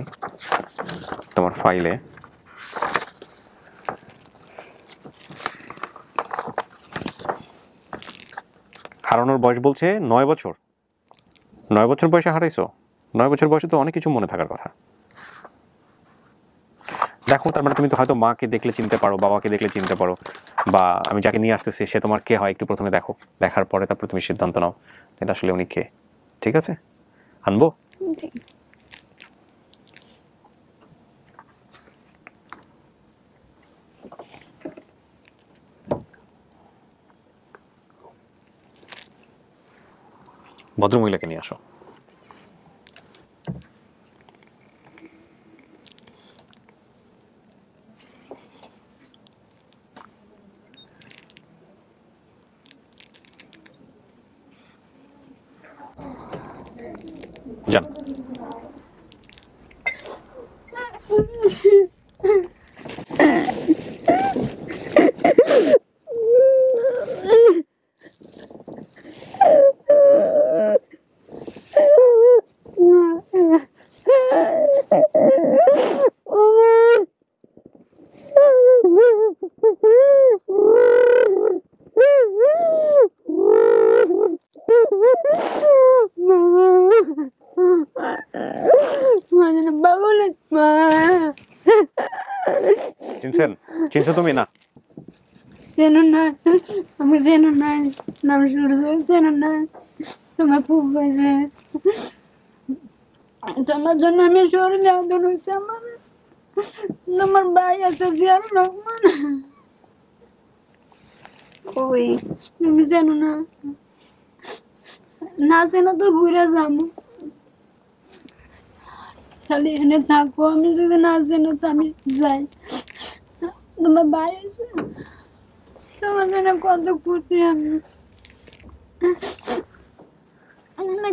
তোমার ফাইলে, হারানোর বয়স বলছে 9 বছর। 9 বছর বয়সে হারাইছো? 9 বছর বয়সে তো অনেক কিছু মনে থাকার কথা। দেখো তার মানে তুমি তো হয়তো মাকে দেখলে চিনতে পারো, বাবাকে দেখলে চিনতে পারো, বা আমি যাকে নিয়ে আসতেছি সে তোমার কে হয় একটু প্রথমে দেখো, দেখার পরে তারপর তুমি সিদ্ধান্ত নাও এটা আসলে উনি কে। ঠিক আছে, আনবো? ভদ্রমহিলাকে নিয়ে আসো। যান। চিনছো তুমি? না চেনো না, আমি চেনো না, নাম সূর্য চেনো না, তোমার খুব হয়েছে, তোমার জন্য আমি শরীরে আদর হয়েছে আমার, তোমার ভাই আছে জিয়ার রহমান, ওই তুমি চেনো না, না চেনো তো ঘুরে যাবো, খালি এনে থাকো, আমি যদি না চেনো তো আমি যাই, তোমার ভাই আছে, তোমার জন্য কত খুশি আমি,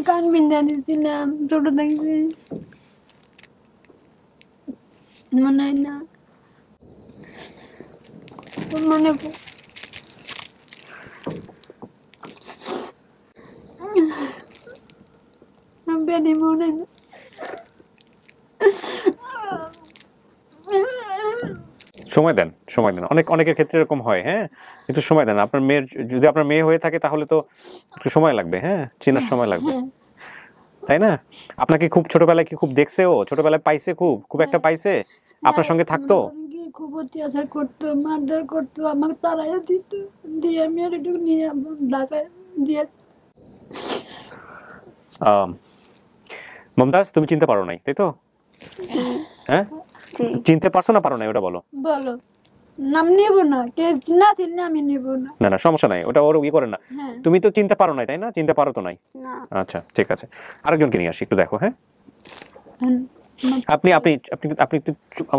কান বিন্দা দিছিলাম ছোট থাকতে, মনে হয় না মনে বেরি মনে না সময় দেন, সময় দেন, অনেকের ক্ষেত্রে এরকম হয়। হ্যাঁ, একটু সময় দেন। আপনার মেয়ের, যদি আপনার মেয়ে হয়ে থাকে তাহলে তো একটু সময় লাগবে, হ্যাঁ, চেনার সময় লাগবে, তাই না? আপনাকে খুব ছোটবেলায় কি খুব দেখছে, ও ছোটবেলায় পাইছে, খুব একটা পাইছে, আপনার সঙ্গে থাকতো, খুব অত্যাচার করতো, মারধর করতো, আমাকে তাড়াইয়া দিত, দিয়ে আমি আর একটু নিয়ে ঢাকায় দিয়ে। মমতাজ, তুমি চিনতে পারো নাই, তাই তো? হ্যাঁ, চিনতে পারছো না পারো নাই, ওটা বলো। বলো, নাম নেব না, কে না চিনলে আমি নেব না। না না, সমস্যা নাই, ওটা ওর ইয়ে করে না। তুমি তো চিনতে পারো নাই, তাই না? চিনতে পারো তো নাই? আচ্ছা, ঠিক আছে, আরেকজনকে নিয়ে আসি, একটু দেখো। হ্যাঁ, আপনি আপনি আপনি আপনি একটু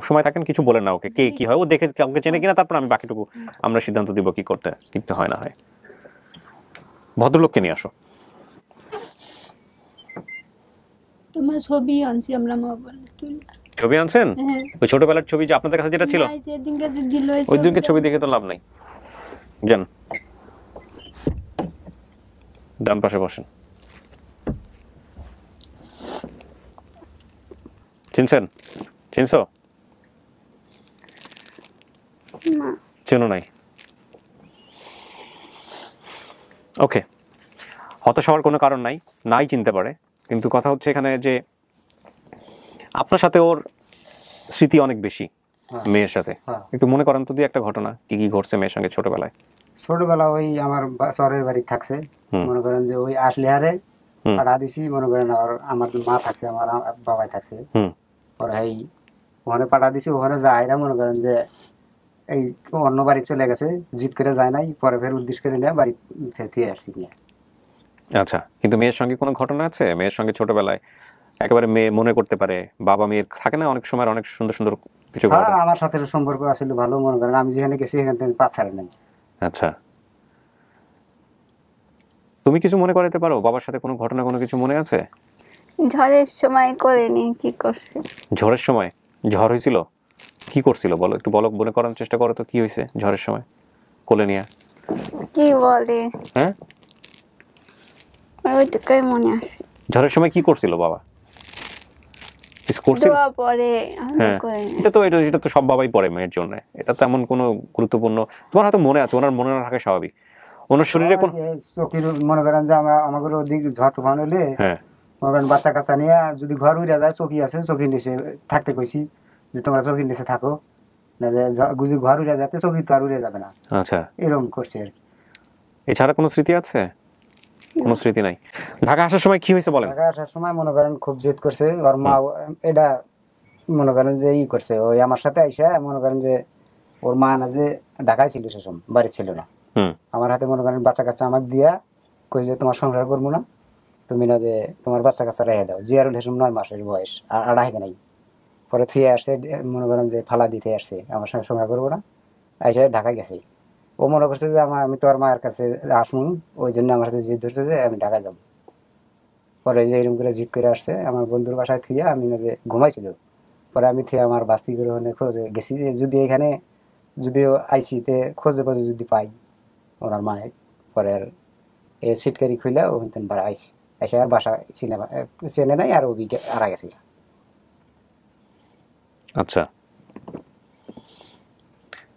সময় থাকেন, কিছু বলেন না ওকে, কে কি হয়, ও দেখে কাউকে চেনে কিনা, তারপর আমি বাকিটুকু আমরা সিদ্ধান্ত দিব কি করতে হয় না হয়। ভদ্রলোককে নিয়ে আসো। তোমার ছবি আনছি আমরা মোবাইলে তুলে। ছবি আনছেন? ওই ছোটবেলার ছবি যে আপনাদের কাছে যেটা ছিল, ওই দিনকে ছবি দেখে তো লাভ নাই। যান, ডান পাশে বসেন। চিনছো? চেনো নাই? ওকে, হতাশ হওয়ার কোনো কারণ নাই চিনতে পারে, কিন্তু কথা হচ্ছে এখানে যে আপনার সাথে ওর স্মৃতি অনেক বেশি মেয়ের সাথে। একটু মনে করেন তো দুই একটা ঘটনা, কি কি ঘটছে মেয়ের সঙ্গে ছোটবেলায়? ওই আমার শহরের বাড়ি থাকছে, মনে করেন যে ওই আসলে হারে পাঠা দিছি, মনে করেন আমার মা থাকছে, আমার বাবাই থাকছে, পরে এই ওখানে পাঠা দিছি, ওখানে যাইরা মনে করেন যে এই অন্য বাড়ি চলে গেছে, জিত করে যায় নাই, পরে ফের উদ্দেশ্য করে নিয়ে বাড়ি ফিরে আসছি নিয়ে। আচ্ছা, কিন্তু মেয়ের সঙ্গে কোনো ঘটনা আছে? মেয়ের সঙ্গে ছোটবেলায় একেবারে মেয়ে মনে করতে পারে, বাবা মেয়ের থাকে না অনেক সময় অনেক সুন্দর সুন্দর কিছু? আমার সাথে সম্পর্ক আসলে ভালো, মনে করেন আমি যেখানে গেছি এখান থেকে পাঁচ ছাড়ে নাই। আচ্ছা, তুমি কিছু মনে করাতে পারো? বাবার সাথে কোনো ঘটনা, কোনো কিছু মনে আছে? ঝড়ের সময় করেনি, কি করছে? ঝড়ের সময়? ঝড় হয়েছিল, কি করছিল বলো, একটু বলো, মনে করার চেষ্টা করো তো, কি হয়েছে ঝড়ের সময় কোলে নিয়ে? কি বলে? হ্যাঁ, ওইটুকুই মনে আছে। ঝড়ের সময় কি করছিল বাবা? কিছু করছিল? দোয়া পড়ে। হ্যাঁ, এটা তো সব বাবাই পড়ে মেয়ের জন্য, এটা তো এমন কোনো গুরুত্বপূর্ণ, তোমার হয়তো মনে আছে, ওনার মনে না থাকে স্বাভাবিক। ওনার শরীরে কোন চোখের মনে করেন যে আমাদের ওদিক ঝড় তুফান হলে, মনে করেন বাচ্চা কাচ্চা নিয়ে যদি ঘর উড়ে যায়, চকি আছে, চকির নিচে থাকতে কইছি যে তোমরা চকির নিচে থাকো, না যে ঘর উড়ে যাতে চকি তো আর উড়ে যাবে না। আচ্ছা, এরকম করছে আর কি। এছাড়া কোনো স্মৃতি আছে? কোনো স্মৃতি নাই। ঢাকা আসার সময় কি হয়েছে বলেন? ঢাকা আসার সময় মনে করেন খুব জেদ করছে, ওর মা এটা মনে করেন যে ই করছে, ওই আমার সাথে আইসা মনে করেন যে ওর মা না যে ঢাকায় ছিল, সে সময় বাড়ি ছিল না, আমার হাতে মনে করেন বাচ্চা কাচ্চা আমাকে দিয়া কই যে তোমার সংসার করবো না, তুমি না যে তোমার বাচ্চা কাচ্চা রেখে দাও। জিয়ারুল হেসম 9 মাসের বয়স, আর আড়াই নাই, পরে থিয়ে আসছে, মনে করেন যে ফালা দিতে আসছে, আমার সঙ্গে সংসার করবো না, আইসা ঢাকায় গেছে। ও মনে করছে যে আমি তোর মায়ের কাছে আসবো, ওই জন্য আমার সাথে জিদ ধরছে যে আমি ঢাকায় যাবো। পরে যে এরকম করে জিদ করে আসছে, আমার বন্ধুর বাসায় থুয়ে আমি না যে ঘুমাইছিল, পরে আমি থুয়ে আমার বাস্তি করে খোঁজে গেছি যে যদি এখানে যদিও আইসিতে খোঁজে খোঁজে যদি পাই ওনার মায়ের। পরে এ সিটকারি খুলে ও কিন্তু বার আইসি, এসে আর বাসা চেনে নাই, আর ওদিকে আড়া গেছে। আচ্ছা,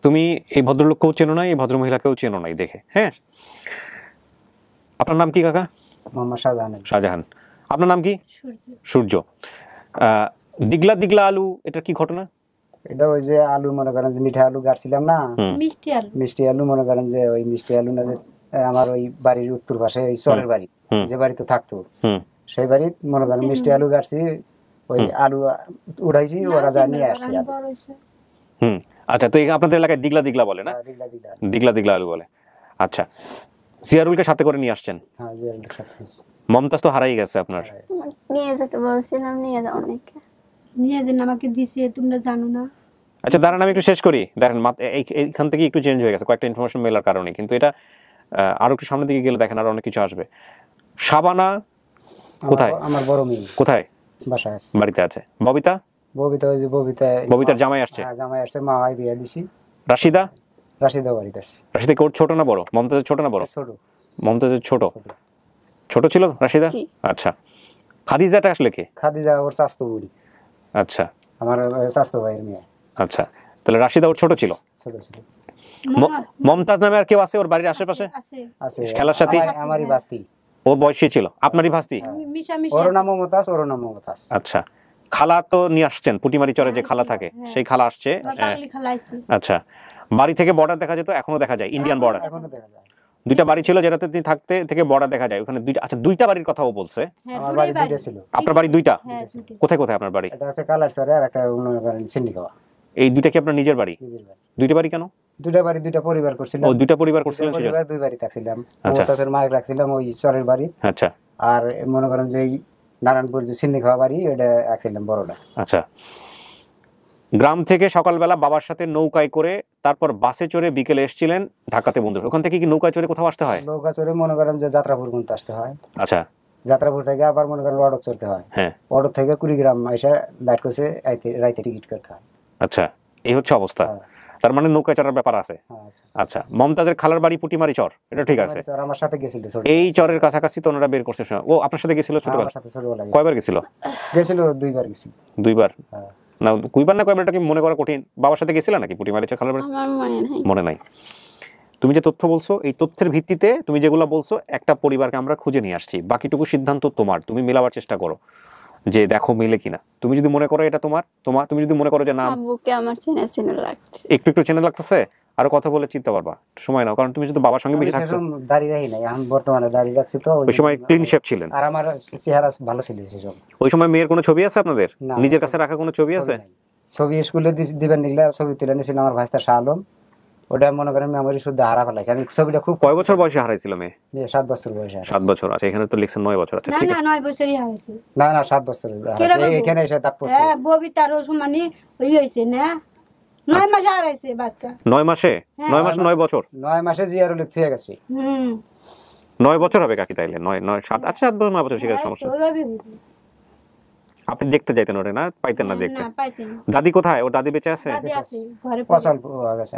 তুমি এই ভদ্রলোককেও চেনো নাই, এই ভদ্রমহিলাকেও চেনো নাই দেখে। হ্যাঁ, আপনার নাম কি কাকা? মোহাম্মদ শাহজাহান। আপনার নাম কি? সূর্য। দিগলা দিগলা আলু, এটা কি ঘটনা? এটা ওই যে আলু মনে করেন যে মিঠা আলু গাড়ছিলাম না, মিষ্টি আলু মনে করেন যে ওই মিষ্টি আলু না যে আমার ওই বাড়ির উত্তর পাশে ওই চরের বাড়ি যে বাড়িতে থাকতো সেই বাড়ি মনে করেন মিষ্টি আলু গাড়ছি, ওই আলু উঠাইছি, ওরা যা নিয়ে আসছে। আচ্ছা, তো আপনাদের এলাকায় দিগলা দিগলা বলে না? দিগলা দিগলা আলু বলে। আচ্ছা, জিয়ারুলকে সাথে করে নিয়ে আসছেন? হ্যাঁ, জিয়ারুলের সাথে। মমতাজ তো হারাই গেছে আপনার। নিয়ে যেতে বলছিলাম, নিয়ে যাও অনেকে, নিয়ে যেন আমাকে দিছে, তোমরা জানো না। আচ্ছা দাঁড়ান, আমি একটু শেষ করি। দেখেন এইখান থেকে একটু চেঞ্জ হয়ে গেছে কয়েকটা ইনফরমেশন মেলার কারণে, কিন্তু এটা আরো একটু সামনের দিকে গেলে দেখেন আরো অনেক কিছু আসবে। শাবানা কোথায়? আমার বড় মেয়ে কোথায়? বাসায় আছে, বাড়িতে আছে। ববিতা? ববিতা ওই যে ববিতার জামাই আসছে? হ্যাঁ, জামাই আসছে, মা ভাই বিয়ে দিছি। রাশিদা? রাশিদা বাড়িতে আছে। রাশিদা কোর ছোট না বড়? মমতাজের ছোট না বড়? ছোট। মমতাজের ছোট। ছোট ছিল রাশিদা? আচ্ছা, খাদিজাটা আসলে কে? খাদিজা ওর চাচতো বোন। আচ্ছা, আমার চাচতো ভাইয়ের মেয়ে। আচ্ছা, তাহলে রাশিদা ওর ছোট ছিল? ছোট ছিল। মমতাজ নামে আর কেউ আছে ওর বাড়ির আশেপাশে? আছে, খেলার সাথী? আমারই ভাস্তি। ও বয়সী ছিল? আপনারই ভাস্তি? ওর নাম মমতাজ, ওর নাম মমতাজ। আচ্ছা, খালা তো নিয়ে আসছেন, পুটিমারি চরে যে খালা থাকে সেই খালা আসছে। আচ্ছা, বাড়ি থেকে বর্ডার দেখা যেত, এখনো দেখা যায় ইন্ডিয়ান বর্ডার? এখনো দেখা যায়। দুইটা বাড়ি ছিল যেটাতে তিনি থাকতে থেকে বর্ডার দেখা যায় ওখানে দুইটা। আচ্ছা, দুইটা বাড়ির কথাও বলছে? আমার বাড়ি দুইটা ছিল। আপনার বাড়ি দুইটা? কোথায় কোথায় আপনার বাড়ি? এটা আছে কালারচরে, আর একটা সিন্ডিখাওয়া। এই দুইটা কি আপনার নিজের বাড়ি? দুইটা বাড়ি কেন? দুইটা বাড়ি, দুইটা পরিবার করছিলাম। ও, দুইটা পরিবার করছিলেন সেজন্য? দুই বাড়ি থাকছিলাম। মমতাজের মায়ের রাখছিলাম ওই চরের বাড়ি। আচ্ছা, আর মনে করেন যে নারায়ণপুর যে সিন্ডিখাওয়া বাড়ি, ওটা রাখছিলাম বড়টা। আচ্ছা, গ্রাম থেকে সকালবেলা বাবার সাথে নৌকায় করে তারপর বাসে চড়ে বিকেলে এসেছিলেন ঢাকাতে বন্ধু। ওখান থেকে কি নৌকায় চড়ে কোথাও আসতে হয়? নৌকা চড়ে মনে করেন যে যাত্রাপুর পর্যন্ত আসতে হয়। আচ্ছা, যাত্রাপুর থেকে আবার মনে করেন অটো চড়তে হয়। হ্যাঁ, অটো থেকে কুড়িগ্রাম এসে লাইট করছে রাইতে টিকিট করতে হয়। আচ্ছা, এই হচ্ছে অবস্থা। তার মানে নৌকায় চড়ার ব্যাপার আছে। আচ্ছা, মমতাজের খালার বাড়ি পুটিমারি চর, এটা ঠিক আছে। আমার সাথে গেছিল, এই চরের কাছাকাছি তো ওনারা বের করছে। ও আপনার সাথে গেছিল ছোটবেলা? কয়বার গেছিল? গেছিল দুইবার গেছিল। দুইবার? না, কয়বার না কয়বার এটা কি মনে করা কঠিন। বাবার সাথে গেছিল নাকি পুটিমারি চর খালার বাড়ি? মনে নাই। তুমি যে তথ্য বলছো, এই তথ্যের ভিত্তিতে তুমি যেগুলো বলছো, একটা পরিবারকে আমরা খুঁজে নিয়ে আসছি, বাকিটুকু সিদ্ধান্ত তোমার। তুমি মেলাবার চেষ্টা করো যে দেখো মিলে কিনা। তুমি যদি মনে করো এটা তোমার, তুমি যদি মনে করো যে না আব্বুকে আমার চেনা চেনা লাগছে, একটু একটু চেনা লাগতেছে, আরো কথা বলে চিন্তা পারবা, সময় নাও। কারণ তুমি যদি বাবার সঙ্গে বেশি থাকছো। দাড়ি রাখি নাই, এখন বর্তমানে দাড়ি রাখছি তো। ওই সময় ক্লিন শেভ ছিলেন আর আমার চেহারা ভালো ছিল সেসব। ওই সময় মেয়ের কোনো ছবি আছে আপনাদের নিজের কাছে রাখা? কোনো ছবি আছে? ছবি স্কুলে দিবেন নিলে ছবি তুলে নিয়েছিল আমার ভাইস্তা শাহ আলম। ওটা মনে করেন মেমোরি শুদ্ধ হারা ফেলাইছে। আমি ছবিটা খুব। কয় বছর বয়সে হারাইছিল মেয়ে? 7 বছর বয়সে। 7 বছর? আচ্ছা, এখানে তো লিখছেন 9 বছর। আচ্ছা, ঠিক আছে। না, 9 বছরই হারাইছে। না না, 7 বছর এখানে এসে দাঁত পড়ছে। হ্যাঁ, ববিতার সমানি ওই হইছে না, 9 মাসে হারাইছে বাচ্চা। 9 মাসে? 9 মাস 9 বছর? 9 মাসে জিয়ারুল থেকে গেছে। 9 বছর হবে কাকি তাইলে? 9 7। আচ্ছা, 7 বছর 9 বছর ঠিক আছে, সমস্যা। আপনি দেখতে যাইতেন ওরে? না পাইতেন না দেখতে? দাদি কোথায়? ওর দাদি বেঁচে আছে?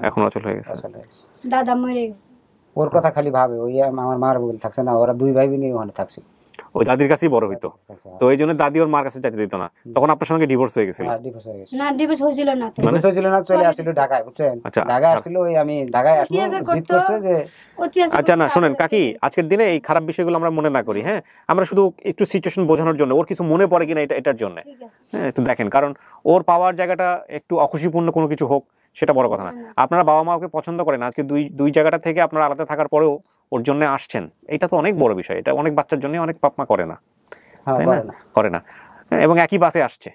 এখন অচল হয়ে গেছে। দাদা মরে গেছে। ওর কথা খালি ভাবে, ওই আমার মার বল থাকছে না, ওরা দুই ভাই বোনই ওখানে থাকছে। ওই দাদির কাছেই বড় হইতো, তো এই জন্য দাদি ওর মার কাছে যেতে দিত না। তখন আপনার সঙ্গে ডিভোর্স হয়ে গেছিল? না, ডিভোর্স হয়েছিল না। ডিভোর্স হয়েছিল না, চলে আসছিল ঢাকায়, বুঝছেন? ঢাকায় আসছিল, ওই আমি ঢাকায় আসলো জিত করছে যে। আচ্ছা, না শুনেন কাকি, আজকের দিনে এই খারাপ বিষয়গুলো আমরা মনে না করি। হ্যাঁ, আমরা শুধু একটু সিচুয়েশন বোঝানোর জন্য, ওর কিছু মনে পড়ে কিনা এটার জন্য। হ্যাঁ, একটু দেখেন, কারণ ওর পাওয়ার জায়গাটা একটু অখুশিপূর্ণ কোনো কিছু হোক, সেটা বড় কথা না। আপনারা বাবা মা ওকে পছন্দ করেন, আজকে দুই জায়গাটা থেকে আপনারা আলাদা থাকার পরেও ওর জন্য আসছেন, এটা তো অনেক বড় বিষয়। এটা অনেক বাচ্চার জন্য অনেক বাপ মা করে না, তাই না? করে না। এবং একই বাসে আসছে,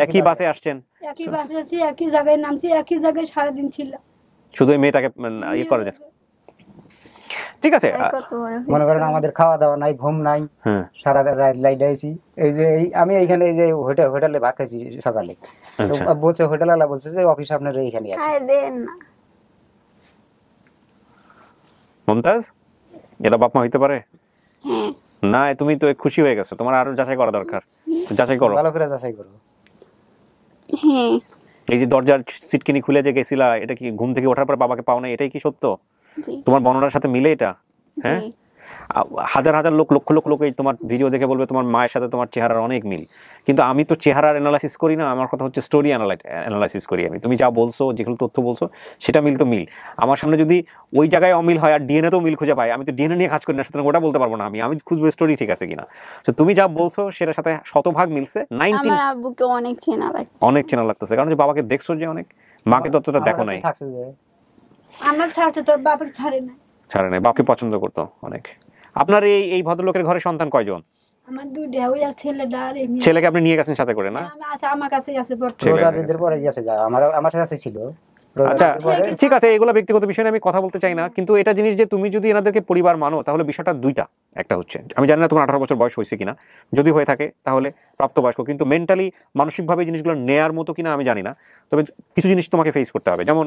একই বাসে আসছেন, একই বাসে আছি, একই জায়গায় নামছি, একই জায়গায় সারাদিন ছিলাম। শুধু এই মেয়েটাকে ইয়ে করে যায়। ঠিক আছে, মনে করেন আমাদের খাওয়া দাওয়া নাই, ঘুম নাই, সারা রাত লাইট আইছি। এই যে আমি এইখানে এই যে হোটেলে ভাত খাইছি সকালে, বলছে হোটেলওয়ালা বলছে যে অফিস আপনার এইখানে আছে। মমতাজ, এটা বাপ মা হইতে পারে না? তুমি তো খুশি হয়ে গেছো, তোমার আরো যাচাই করা দরকার। যাচাই করো, ভালো করে যাচাই করো। এই যে দরজার সিটকিনি খুলে যে গেছিলা, এটা কি ঘুম থেকে ওঠার পর বাবাকে পাও না? এটাই কি সত্য? তোমার বর্ণনার সাথে মিলে এটা? হ্যাঁ, হাজার হাজার লোক, লক্ষ লক্ষ লোক এই তোমার ভিডিও দেখে বলবে তোমার মায়ের সাথে তোমার চেহারার অনেক মিল, কিন্তু আমি তো চেহারার অ্যানালাইসিস করি না, আমার কথা হচ্ছে স্টোরি অ্যানালাইসিস করি আমি। তুমি যা বলছো, যেগুলো তথ্য বলছো সেটা মিল তো মিল। আমার সামনে যদি ওই জায়গায় অমিল হয় আর ডিএনএ তো মিল খুঁজে পাই, আমি তো ডিএনএ নিয়ে কাজ করি না, সুতরাং ওটা বলতে পারবো না। আমি খুঁজবো স্টোরি ঠিক আছে কিনা। তো তুমি যা বলছো সেটার সাথে শতভাগ মিলছে। আমার আব্বুকে অনেক চেনা লাগছে, অনেক চেনা লাগতেছে, কারণ যে বাবাকে দেখছো যে অনেক, মাকে ততটা দেখো নাই। আমার ছাড়ছে, তোর বাবাকে ছাড়ে নাই, বাপকে পছন্দ করতো অনেক। আপনার এই ভদ্রলোকের ঘরে সন্তান কয়জন? আমার দুইটা, ওই এক ছেলেটা আর এই মেয়ে। ছেলেকে আপনি নিয়ে গেছেন সাথে করে না? আমার কাছেই আছে, পরে গেছে, আমার কাছে ছিল। আচ্ছা ঠিক আছে, এগুলো ব্যক্তিগত বিষয় নিয়ে আমি কথা বলতে চাই না, কিন্তু এটা জিনিস যে তুমি যদি এনাদেরকে পরিবার মানো তাহলে বিষয়টা দুইটা। একটা হচ্ছে, আমি জানি না তোমার 18 বছর বয়স হয়েছে কিনা, যদি হয়ে থাকে তাহলে প্রাপ্তবয়স্ক, কিন্তু মেন্টালি মানসিকভাবে জিনিসগুলো নেয়ার মতো কিনা আমি জানি না। তবে কিছু জিনিস তোমাকে ফেস করতে হবে, যেমন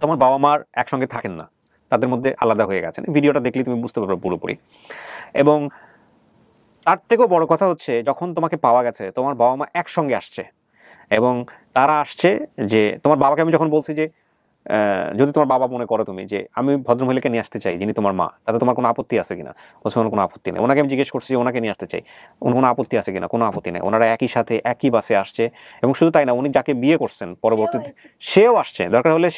তোমার বাবা মার একসঙ্গে থাকেন না, তাদের মধ্যে আলাদা হয়ে গেছেন। ভিডিওটা দেখলে তুমি বুঝতে পারবে পুরোপুরি। এবং তার থেকেও বড় কথা হচ্ছে, যখন তোমাকে পাওয়া গেছে তোমার বাবা মা একসঙ্গে আসছে, এবং তারা আসছে যে তোমার বাবাকে আমি যখন বলছি যে যদি তোমার বাবা মনে করো তুমি যে আমি ভদ্রমহিলাকে নিয়ে আসতে চাই যিনি তোমার মা, তাতে তোমার কোনো আপত্তি আছে কিনা? বলছে ওনার কোনো আপত্তি নেই। ওনাকে আমি জিজ্ঞেস করছি যে ওনাকে নিয়ে আসতে চাই, ওনার কোনো আপত্তি আছে কিনা? কোনো আপত্তি নেই। ওনারা একই সাথে একই বাসে আসছে, এবং শুধু তাই না, উনি যাকে বিয়ে করছেন পরবর্তীতে সেও আসছে, দরকার হলে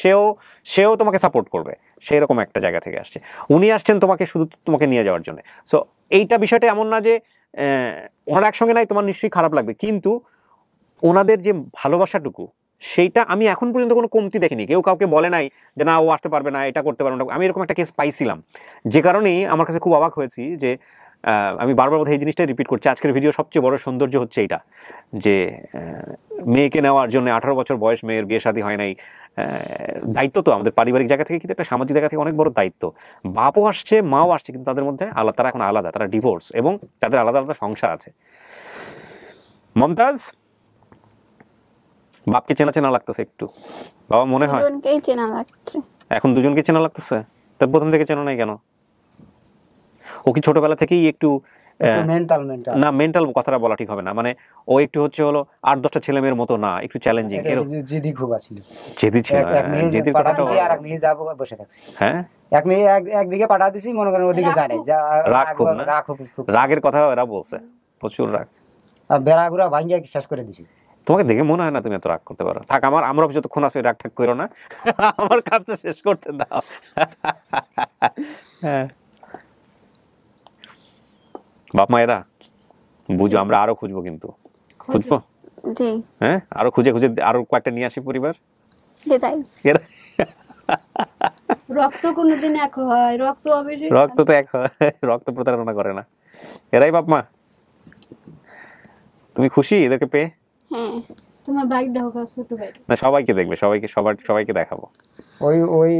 সেও তোমাকে সাপোর্ট করবে, সেই রকম একটা জায়গা থেকে আসছে। উনি আসছেন তোমাকে শুধু তোমাকে নিয়ে যাওয়ার জন্য। সো এইটা বিষয়টা এমন না যে ওনারা একসঙ্গে নাই তোমার নিশ্চয়ই খারাপ লাগবে, কিন্তু ওনাদের যে ভালোবাসাটুকু সেইটা আমি এখন পর্যন্ত কোনো কমতি দেখিনি। কেউ কাউকে বলে নাই যে না ও আসতে পারবে না, এটা করতে পারবে না। আমি এরকম একটা কেস পাইছিলাম, যে কারণেই আমার কাছে খুব অবাক হয়েছি যে আমি বারবার বোধহয় এই জিনিসটাই রিপিট করছি। আজকের ভিডিও সবচেয়ে বড় সৌন্দর্য হচ্ছে এইটা যে মেয়েকে নেওয়ার জন্য 18 বছর বয়স, মেয়ের বিয়ে শাদী হয় নাই, দায়িত্ব তো আমাদের পারিবারিক জায়গা থেকে, কিন্তু একটা সামাজিক জায়গা থেকে অনেক বড় দায়িত্ব। বাপও আসছে, মাও আসছে, কিন্তু তাদের মধ্যে আলাদা, তারা এখন আলাদা, তারা ডিভোর্স, এবং তাদের আলাদা আলাদা সংসার আছে। মমতাজ, বাপকে চেনা চেনা লাগতেছে একটু, বাবা মনে হয় দুজনকেই চেনা লাগছে। এখন দুজনকে চেনা লাগতেছে, তার প্রথম থেকে চেনা নাই কেন? ও কি ছোটবেলা থেকেই একটু না, মেন্টাল কথাটা বলা ঠিক হবে না, মানে ও একটু হচ্ছে হলো 8-10টা ছেলে মেয়ের মতো না, একটু চ্যালেঞ্জিং, জেদি খুব আছিল, জেদি ছিল। জেদির কথাটা আর এক মেয়ে যাব বসে থাকছে, হ্যাঁ এক মেয়ে একদিকে পাঠা দিছি, মনে করেন ওদিকে যায় না, রাগ খুব না, রাগের কথা এরা বলছে, প্রচুর রাগ, বেড়াগুড়া ভাঙ্গিয়া শেষ করে দিছি। তোমাকে দেখে মনে হয় না তুমি এত রাগ করতে পারো। থাক, আমরা যতক্ষণ আছে রাগ ঠাক করো না, আমার কাজটা শেষ করতে দাও। হ্যাঁ বাপ মায়েরা বুঝো, আমরা আরো খুঁজবো, কিন্তু খুঁজবো, হ্যাঁ আরো খুঁজে খুঁজে আরো কয়েকটা নিয়ে আসি পরিবার। রক্ত কোনদিন এক হয়, রক্ত তো এক হয়, রক্ত প্রতারণা করে না। এরাই বাপ মা। তুমি খুশি এদেরকে পেয়ে? হ্যাঁ। তোমার ভাই দেখো, ছোট ভাই না, সবাইকে দেখবে, সবাইকে দেখাবো। ওই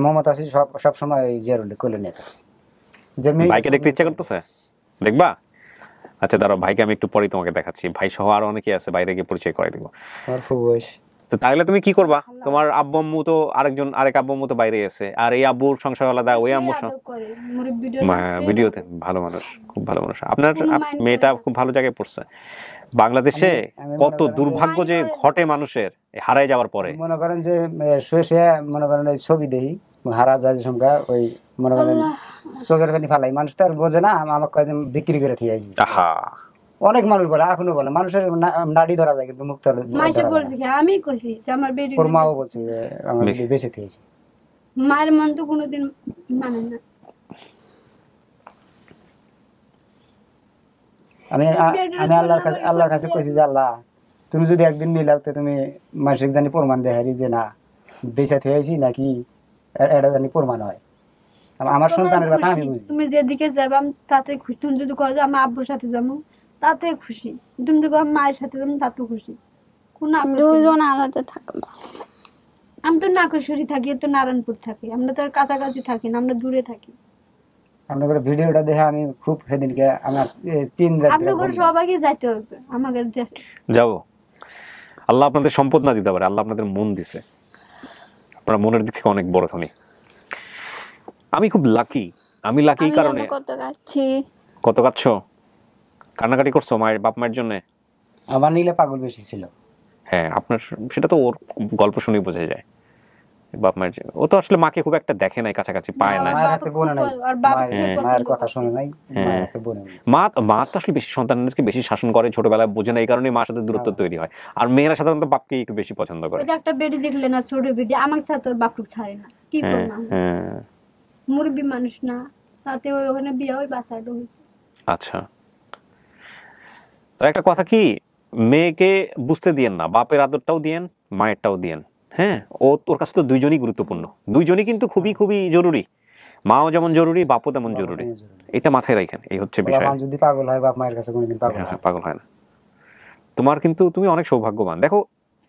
মমতা আছে সব সময় জেরুলে কোলে নিয়ে আছে, যে ভাইকে দেখতে ইচ্ছা করতেছে, দেখবা? আচ্ছা দাঁড়াও, ভাইকে আমি একটু পরে তোমাকে দেখাচ্ছি। ভাই সহ আরো অনেকে আছে, বাইরে গিয়ে পরিচয় করে দিব। তো তাহলে তুমি কি করবা? তোমার আব্বু আম্মু তো আরেক আব্বু আম্মু তো বাইরে আছে, আর এই আব্বুর সংসার আলাদা, ওই আম্মুর ভিডিওতে ভালো মানুষ, খুব ভালো মানুষ। আপনার মেয়েটা খুব ভালো জায়গায় পড়ছে। বাংলাদেশে কত দুর্ভাগ্য যে ঘটে মানুষের হারায় যাওয়ার পরে। মনে করেন যে শুয়ে মনে করেন এই ছবি দেই হারা যায় সংখ্যা, ওই মনে করেন চোখের পানি ফালাই, মানুষ তো আর বোঝে না, আমাকে কয়েকজন বিক্রি করে দিয়ে আসি। অনেক মানুষ বলে, এখনো বলে, মানুষের নাড়ি ধরা যায় কিন্তু মুখ আমি কইছি আমার বেটি, ওর মাও বলছে যে আমার বেটি বেঁচে থেকেছে। মায়ের মন তো কোনোদিন মানে না। আমি আল্লাহর কাছে কইছি যে আল্লাহ, তুমি যদি একদিন মিলাও তো তুমি মানসিক জানি প্রমাণ দেখারি যে না বেঁচে থেকেছি নাকি, এটা জানি প্রমাণ হয়। আমার সন্তানের কথা আমি বুঝি। তুমি যেদিকে যাবা তাতে খুশি। তুমি যদি কও যে আমার আব্বুর সাথে যাবো, তাতে খুশি। তুমি যদি কও মায়ের সাথে যাবো, তাতে খুশি। কোন দুজন আলাদা থাকবা। আমি তো নাকশ্বরী থাকি, তো নারায়ণপুর থাকি, আমরা তো কাছাকাছি থাকি না, আমরা দূরে থাকি। আপনাদের ভিডিওটা দেখে আমি খুব সেদিনকে আমার 3 রাত আপনাদের সবাইকে যাইতে হবে আমাদের দেশে। যাবো। আল্লাহ আপনাদের সম্পদ না দিতে পারে, আল্লাহ আপনাদের মন দিছে, আপনারা মনের দিক থেকে অনেক বড় ধনী। আমি খুব লাকি, আমি লাকি কারণে। কত কাঁদছো, কান্নাকাটি করছো মায়ের, বাপ মায়ের জন্য? আমার নীলে পাগল বেশি ছিল। হ্যাঁ, আপনার সেটা তো ওর গল্প শুনেই বোঝা যায়। বাপ মায়ের ও তো আসলে মাকে খুব একটা দেখে নাই, কাছাকাছি পায় না। মায়ের হাতে বোন নাই, মায়ের কথা শুনে নাই, মায়ের হাতে বোন নাই। মা তো আসলে বেশি সন্তানদেরকে বেশি শাসন করে, ছোটবেলায় বোঝে না, এই কারণে মার সাথে দূরত্ব তৈরি হয়। আর মেয়েরা সাধারণত বাপকে একটু বেশি পছন্দ করে। ওই যে একটা বেটি দেখলে না, ছোট বেটি, আমার সাথে ওর বাপটুক ছাড়ে না, কি করব? মুরব্বি মানুষ না, তাতে ওই ওখানে বিয়ে ওই বাচ্চাটা হয়েছে। আচ্ছা, তো একটা কথা কি, মেয়েকে বুঝতে দিয়েন না, বাপের আদরটাও দিয়েন, মায়েরটাও দিয়েন। হ্যাঁ, ওর কাছে তো দুইজনই গুরুত্বপূর্ণ, দুইজনই কিন্তু খুবই খুবই জরুরি। মাও যেমন জরুরি, বাপও তেমন জরুরি, এটা মাথায় রাখেন। এই হচ্ছে বিষয়। যদি পাগল হয় বাপ মায়ের কাছে কোনোদিন পাগল হয় না। তোমার কিন্তু তুমি অনেক সৌভাগ্যবান। দেখো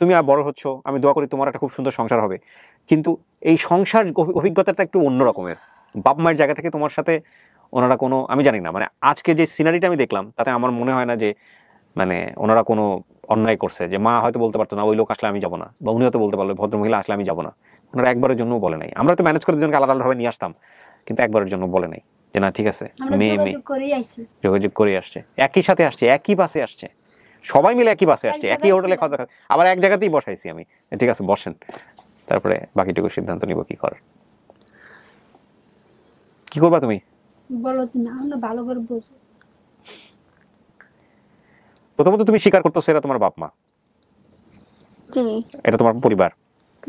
তুমি আর বড় হচ্ছ, আমি দোয়া করি তোমার একটা খুব সুন্দর সংসার হবে, কিন্তু এই সংসার অভিজ্ঞতাটা একটু অন্য রকমের। বাপ মায়ের জায়গা থেকে তোমার সাথে ওনারা কোনো, আমি জানি না, মানে আজকে যে সিনারিটা আমি দেখলাম তাতে আমার মনে হয় না যে মানে ওনারা কোনো অন্যায় করছে, যে মা হয়তো বলতে পারতো না ওই লোক আসলে আমি যাবো না, বা উনি হয়তো বলতে পারলো ভদ্রমহিলা আসলে আমি যাবো না। ওনারা একবারের জন্য বলে নাই। আমরা তো ম্যানেজ করে দুজনকে আলাদা আলাদাভাবে নিয়ে আসতাম, কিন্তু একবারের জন্য বলে নাই যে না ঠিক আছে, মেয়ে যোগাযোগ করে আসছে, একই সাথে আসছে, একই বাসে আসছে, সবাই মিলে একই বাসে আসছে, একই হোটেলে খাওয়া দাওয়া, আবার এক জায়গাতেই বসাইছি আমি, ঠিক আছে বসেন, তারপরে বাকিটুকু সিদ্ধান্ত নিব কি করার। কি করবা তুমি? বলো না, আমরা ভালো করে বুঝো। প্রথমত তুমি স্বীকার করতেছো এরা তোমার বাপ মা, জি, এটা তোমার পরিবার,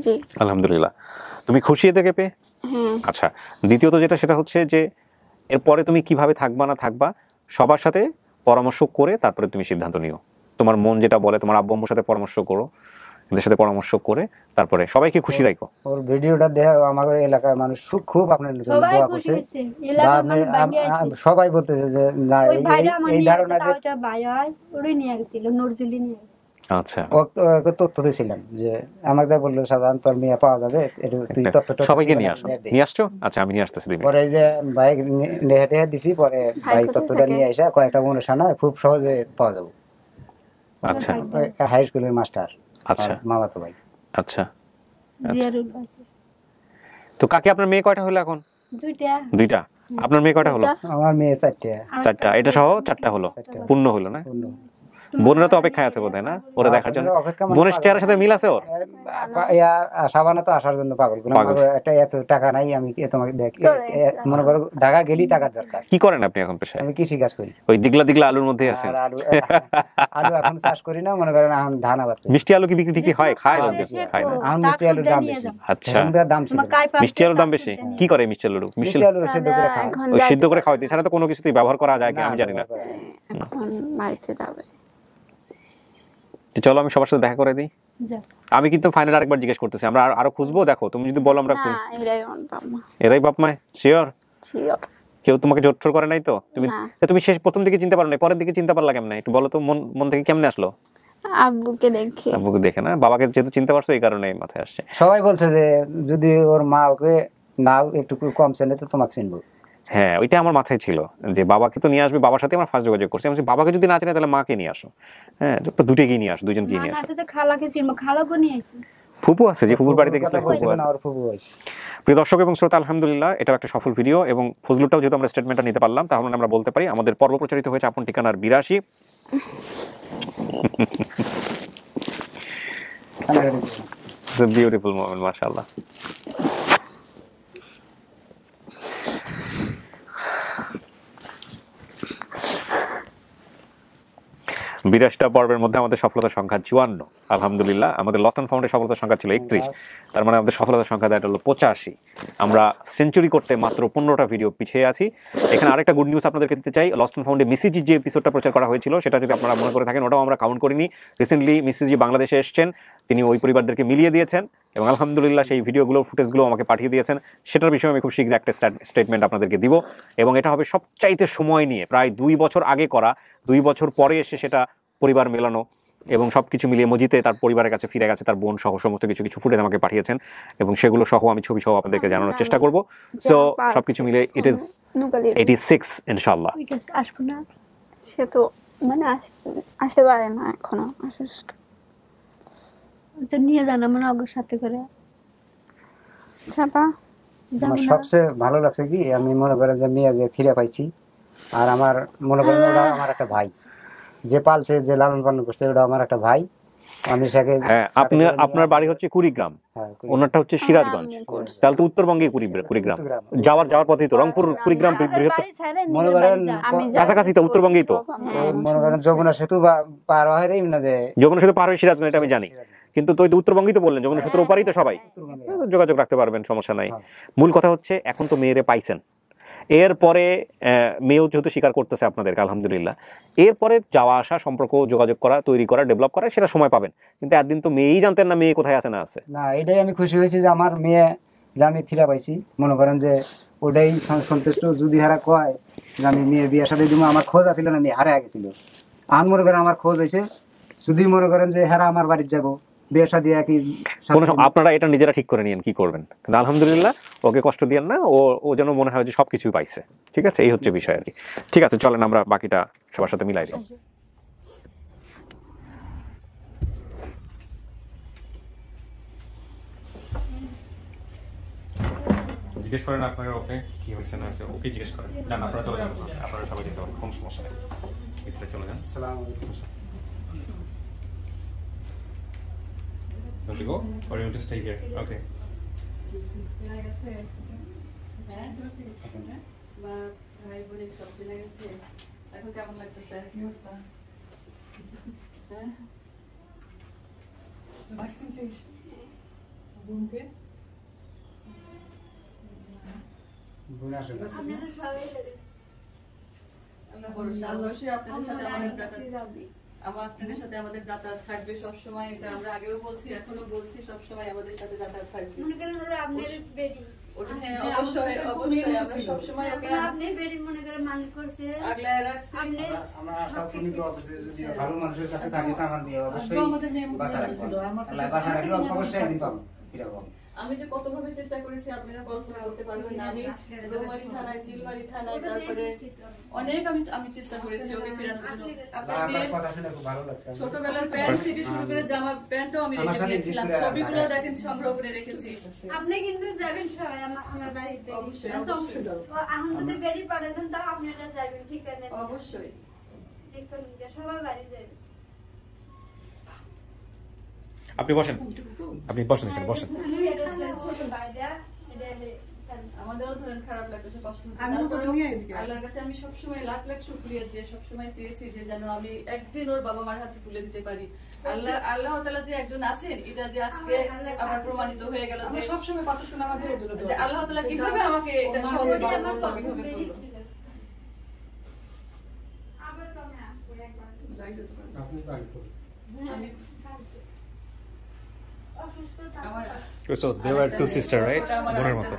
জি, আলহামদুলিল্লাহ। তুমি খুশি এদেরকে পেয়ে? আচ্ছা, দ্বিতীয়ত যেটা সেটা হচ্ছে যে এরপরে তুমি কিভাবে থাকবা না থাকবা সবার সাথে পরামর্শ করে তারপরে তুমি সিদ্ধান্ত নিও। তোমার মন যেটা বলে, তোমার আব্বু আম্মুর সাথে পরামর্শ করো, এদের সাথে পরামর্শ করে তারপরে সবাইকে খুশি রাখো। ওর ভিডিওটা দেখে আমাদের এলাকার মানুষ খুব আপনার জন্য দোয়া করছে, সবাই বলতেছে যে না এই ধারণা যে ভাই হয় ওরই নিয়ে গেছিল, নজরুলি নিয়ে গেছে। আচ্ছা, ওকে তথ্য দিয়েছিলাম যে আমাকে যা বললো সাধারণ তোর মেয়ে পাওয়া যাবে, তুই তথ্যটা সবাইকে নিয়ে আসছো। আচ্ছা, আমি নিয়ে আসতেছি। পরে এই যে ভাই নেহে দিছি, পরে ভাই তথ্যটা নিয়ে আসা কয়েকটা অনুষ্ঠান খুব সহজে পাওয়া যাবে। আচ্ছা, হাই স্কুলের মাস্টার। আচ্ছা, মামা তো ভাই। আচ্ছা, তো কাকে আপনার মেয়ে কয়টা হলো এখন? দুইটা। আপনার মেয়ে কয়টা হলো? আমার মেয়ে চারটা। এটা সহ চারটা হলো, পূর্ণ হলো না? বোনরা তো অপেক্ষায় আছে বোধহয় না ওরা দেখার জন্য? বোনের চেহারার সাথে মিল আছে ওর? সাবানা তো আসার জন্য পাগল, একটা এত টাকা নাই, আমি তোমাকে মনে করো ঢাকা গেলি টাকার দরকার। কি করেন আপনি এখন পেশায়? আমি কৃষি কাজ করি। ওই দিগলা দিগলা আলুর মধ্যে আছে? আলু এখন চাষ করি না, মনে করেন এখন ধান আবাদ। মিষ্টি আলু কি বিক্রি ঠিকই হয়? খায় না? খায় না। এখন মিষ্টি আলুর দাম বেশি। আচ্ছা, দাম ছিল, মিষ্টি আলুর দাম বেশি। কি করে মিষ্টি আলু? মিষ্টি আলু সিদ্ধ করে খায়। ওই সিদ্ধ করে খাওয়াইতে, এছাড়া তো কোনো কিছুতেই ব্যবহার করা যায় কি আমি জানি না। এখন বাড়িতে যাবে। চলো আমি সবার সাথে দেখা করে দিই। আমি কিন্তু ফাইনাল আরেকবার জিজ্ঞেস করতেছি, আমরা আরো খুঁজবো। দেখো তুমি যদি বলো আমরা এরাই বাপ মা, শিওর? কেউ তোমাকে জোর টোর করে নাই তো? তুমি শেষ প্রথম দিকে চিনতে পারো না, পরের দিকে চিনতে পারলা কেমনে? একটু বলো তো, মন থেকে কেমনে আসলো? আব্বুকে দেখে না, বাবাকে যেহেতু চিনতে পারছো এই কারণে মাথায় আসছে। সবাই বলছে যে যদি ওর মা ওকে নাও একটু কম চেনে তো তোমাকে চিনবো। হ্যাঁ, ওইটা আমার মাথায় ছিল যে বাবাকে তো নিয়ে আসবে, বাবার সাথে আমার ফার্স্ট যোগাযোগ করছি। আমি বাবাকে যদি না চিনে তাহলে মাকে নিয়ে আসো। হ্যাঁ, দুটোকে নিয়ে আসো, দুজনকে নিয়ে আসো। খালাকে চিনবো, খালাকে নিয়ে আসি। ফুপু আছে, যে ফুপুর বাড়িতে গেছিলাম, ফুপু আছে। প্রিয় দর্শক এবং শ্রোতা, আলহামদুলিল্লাহ এটাও একটা সফল ভিডিও, এবং ফজলুরটাও যেহেতু আমরা স্টেটমেন্টটা নিতে পারলাম, তাহলে আমরা বলতে পারি আমাদের পর্ব প্রচারিত হয়েছে আপন ঠিকানার 82। It's a beautiful moment, mashallah. বিরাশটা পর্বের মধ্যে আমাদের সফলতার সংখ্যা 54, আলহামদুলিল্লাহ। আমাদের লস্ট অ্যান্ড ফাউন্ডের সফলতার সংখ্যা ছিল 31, তার মানে আমাদের সফলতার সংখ্যা এটা হলো 85। আমরা সেঞ্চুরি করতে মাত্র 15টা ভিডিও পিছিয়ে আছি। এখানে আরেকটা গুড নিউজ আপনাদেরকে দিতে চাই, লস্ট অ্যান্ড ফাউন্ডে মিসিজি যে এপিসোডটা প্রচার করা হয়েছিল সেটা যদি আপনারা মনে করে থাকেন, ওটাও আমরা কাউন্ট করিনি। রিসেন্টলি মিসিজি বাংলাদেশে এসেছেন, তিনি ওই পরিবারদেরকে মিলিয়ে দিয়েছেন, এবং আলহামদুলিল্লাহ সেই ভিডিওগুলো ফুটেজগুলো আমাকে পাঠিয়ে দিয়েছেন। সেটার বিষয়ে আমি খুব শীঘ্র একটা স্টেটমেন্ট আপনাদেরকে দিব, এবং এটা হবে সবচাইতে সময় নিয়ে, প্রায় 2 বছর আগে করা, 2 বছর পরে এসে সেটা পরিবার মেলানো, এবং সবকিছু মিলিয়ে মজিতে তার পরিবারের কাছে ফিরে গেছে, তার বোন সহ সমস্ত কিছু ফুটেজ আমাকে পাঠিয়েছেন, এবং সেগুলো সহ আমি ছবি সহ আপনাদেরকে জানানোর চেষ্টা করব। সো সবকিছু মিলে ইট ইজ 86 ইনশাআল্লাহ। আসবো না, সে তো মানে আসতে পারে না, এখনো অসুস্থ। তো নিয়ে যান আমার অগর সাথে করে। আমার সবচেয়ে ভালো লাগছে কি, আমি মনে করেন যে মেয়ে যে ফিরে পাইছি, আর আমার মনে করেন ওরা আমার একটা ভাই, যে পালছে যে লালন পালন করছে ওটা আমার একটা ভাই, হ্যাঁ, আপনার বাড়ি হচ্ছে কুড়িগ্রাম, ওনারটা হচ্ছে সিরাজগঞ্জ, তাহলে তো উত্তরবঙ্গে কুড়িগ্রাম। যাওয়ার পথেই তো রংপুর কুড়িগ্রাম বৃহত্তর, মনে করেন কাছাকাছি তো, উত্তরবঙ্গেই তো। মনে করেন যমুনা সেতু পার হয়ে না, যে যমুনা সেতু পার হয়ে সিরাজগঞ্জ, এটা আমি জানি, কিন্তু তো উত্তরবঙ্গেই তো বললেন, যমুনা সেতুর ওপারেই তো সবাই যোগাযোগ রাখতে পারবেন, সমস্যা নাই। মূল কথা হচ্ছে এখন তো মেয়েরে পাইছেন, এরপরে মেয়েও যেহেতু স্বীকার করতেছে আপনাদেরকে, আলহামদুলিল্লাহ, এরপরে যাওয়া আসা, সম্পর্ক, যোগাযোগ করা, তৈরি করা, ডেভেলপ করা, সেটা সময় পাবেন। কিন্তু একদিন তো মেয়েই জানতেন না মেয়ে কোথায় আছে না আছে। না, এটাই আমি খুশি হয়েছি যে আমার মেয়ে যে আমি ফিরে পাইছি। মনে করেন যে ওটাই সন্তুষ্ট। যদি হারা কয় যে আমি মেয়ে বিয়ের সাথে দিব, আমার খোঁজ আসছিল না, মেয়ে হারা গেছিল। এখন মনে করেন আমার খোঁজ হয়েছে, যদি মনে করেন যে হারা আমার বাড়ির যাবো, বিয়ের সাথে একই, আপনারা এটা নিজেরা ঠিক করে নিয়েন কি করবেন, কিন্তু আলহামদুলিল্লাহ ওকে কষ্ট দিয়েন না, ও যেন মনে হয় যে সবকিছুই পাইছে। ঠিক আছে, এই হচ্ছে বিষয় আর কি। ঠিক আছে, চলেন আমরা বাকিটা সবার সাথে মিলাই দিই। জিজ্ঞেস করেন আপনারা ওকে কি হয়েছে না হয়েছে, ওকে জিজ্ঞেস করেন। যান, আপনারা চলে যান, আপনারা সবাই যেতে পারেন, কোনো সমস্যা নেই, ভিতরে চলে যান। আসসালামু আলাইকুম। Want to go or you want to stay here? Okay. এখন কেমন লাগতেছে? কি অবস্থা? আপনাদের সাথে আমাদের যাতায়াত থাকবে সবসময়, এটা আমরা আগেও বলছি, এখনো বলছি, সবসময় আমাদের সাথে যাতায়াত থাকবে। আমি যে কতভাবে চেষ্টা করেছি আপনারা কল্পনা করতে পারবেন না। আমি রৌমারী থানায়, চিলমারী থানায়, তারপরে অনেক আমি চেষ্টা করেছি ওকে ফেরানোর জন্য। ছোটবেলার প্যান্ট থেকে শুরু করে জামা প্যান্টও আমি রেখে দিয়েছিলাম, ছবিগুলো দেখেন সংগ্রহ করে রেখেছি। আপনি কিন্তু যাবেন সবাই আমার বাড়িতে, অবশ্যই আমাদের গাড়ি পাঠাবেন, তাও আপনারা যাবেন, ঠিক আছে? অবশ্যই সবাই বাড়ি যাবেন। আপনি বসেন, আপনি বসেন, এখানে বসেন। আমাদেরও ধরেন খারাপ লাগতেছে, কষ্ট হচ্ছে। আল্লাহর কাছে আমি সবসময় লাখ লাখ শুকরিয়া, যে সবসময় চেয়েছি যে যেন আমি একদিন ওর বাবা মার হাতে তুলে দিতে পারি। আল্লাহ তাআলা যে একজন আছেন, এটা যে আজকে আমার প্রমাণিত হয়ে গেল যে সবসময় পাঁচওয়াক্ত নামাজের জন্য যে আল্লাহ তাআলা কিভাবে আমাকে এটা সহযোগিতা করলো, কিভাবে করলো। So they were two sisters, right? বোনের মতো।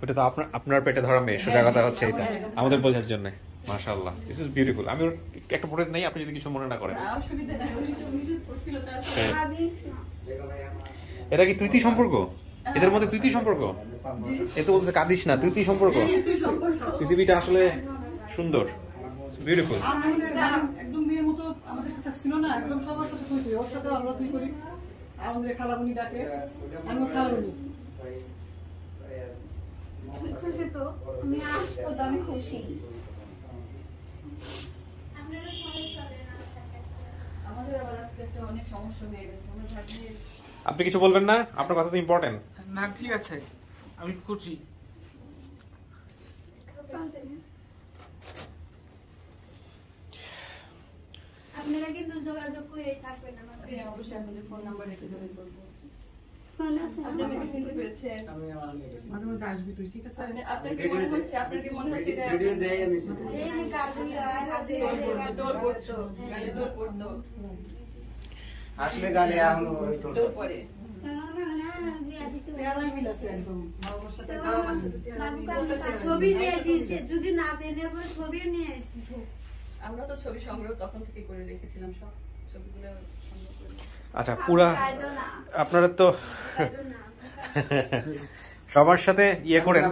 ওটা তো আপনার পেটে ধরা মেয়ে, সোজা কথা হচ্ছে এটা আমাদের বোঝার জন্য। মাশাআল্লাহ, দিস ইজ বিউটিফুল। আমি একটা ফুটেজ নেই, আপনি যদি কিছু মনে না করেন। এটা কি তৃতীয় সম্পর্ক? এদের মধ্যে তৃতীয় সম্পর্ক? এ তো বলতে কাঁদিস না, তৃতীয় সম্পর্ক। পৃথিবীটা আসলে সুন্দর, বিউটিফুল। একদম মেয়ের মতো আমাদের কাছে ছিল না, একদম সবার সাথে তুই ওর সাথে আমরা তুই করি, আমাদের খালামুনি ডাকে, আমিও খালামুনি। খুশি তো আমি আসবো, আমি খুশি। আমাদের আবার আজকে একটা অনেক সমস্যা হয়ে গেছে, আমরা ভাবি। আপনি কিছু বলবেন না? আপনার কথা তো ইম্পর্টেন্ট। না, ঠিক আছে, আমি খুশি। আপনারা কিন্তু যোগাযোগ করেই থাকবেন আমাদের। অবশ্যই আপনাদের ফোন নাম্বার রেখে দেবেন, বলবো। আপনি আমাকে চিনতে পেরেছেন? মাঝে মাঝে আসবি তুই, ঠিক আছে? আপনার কি মনে হচ্ছে এটা ভিডিও দেই আমি এই কাজগুলো হাতে ডোর পড়তো, গালে ডোর পড়তো, আসলে গালে এখন ওই ডোর পড়ে। ছবি নিয়ে দিয়েছে, যদি না জেনে ছবি নিয়ে এসেছি। আমরা তো ছবি সংগ্রহ তখন থেকে করে রেখেছিলাম, সব ছবিগুলো সংগ্রহ করে। আচ্ছা, পুরা আপনারা তো সবার সাথে ইয়ে করেন।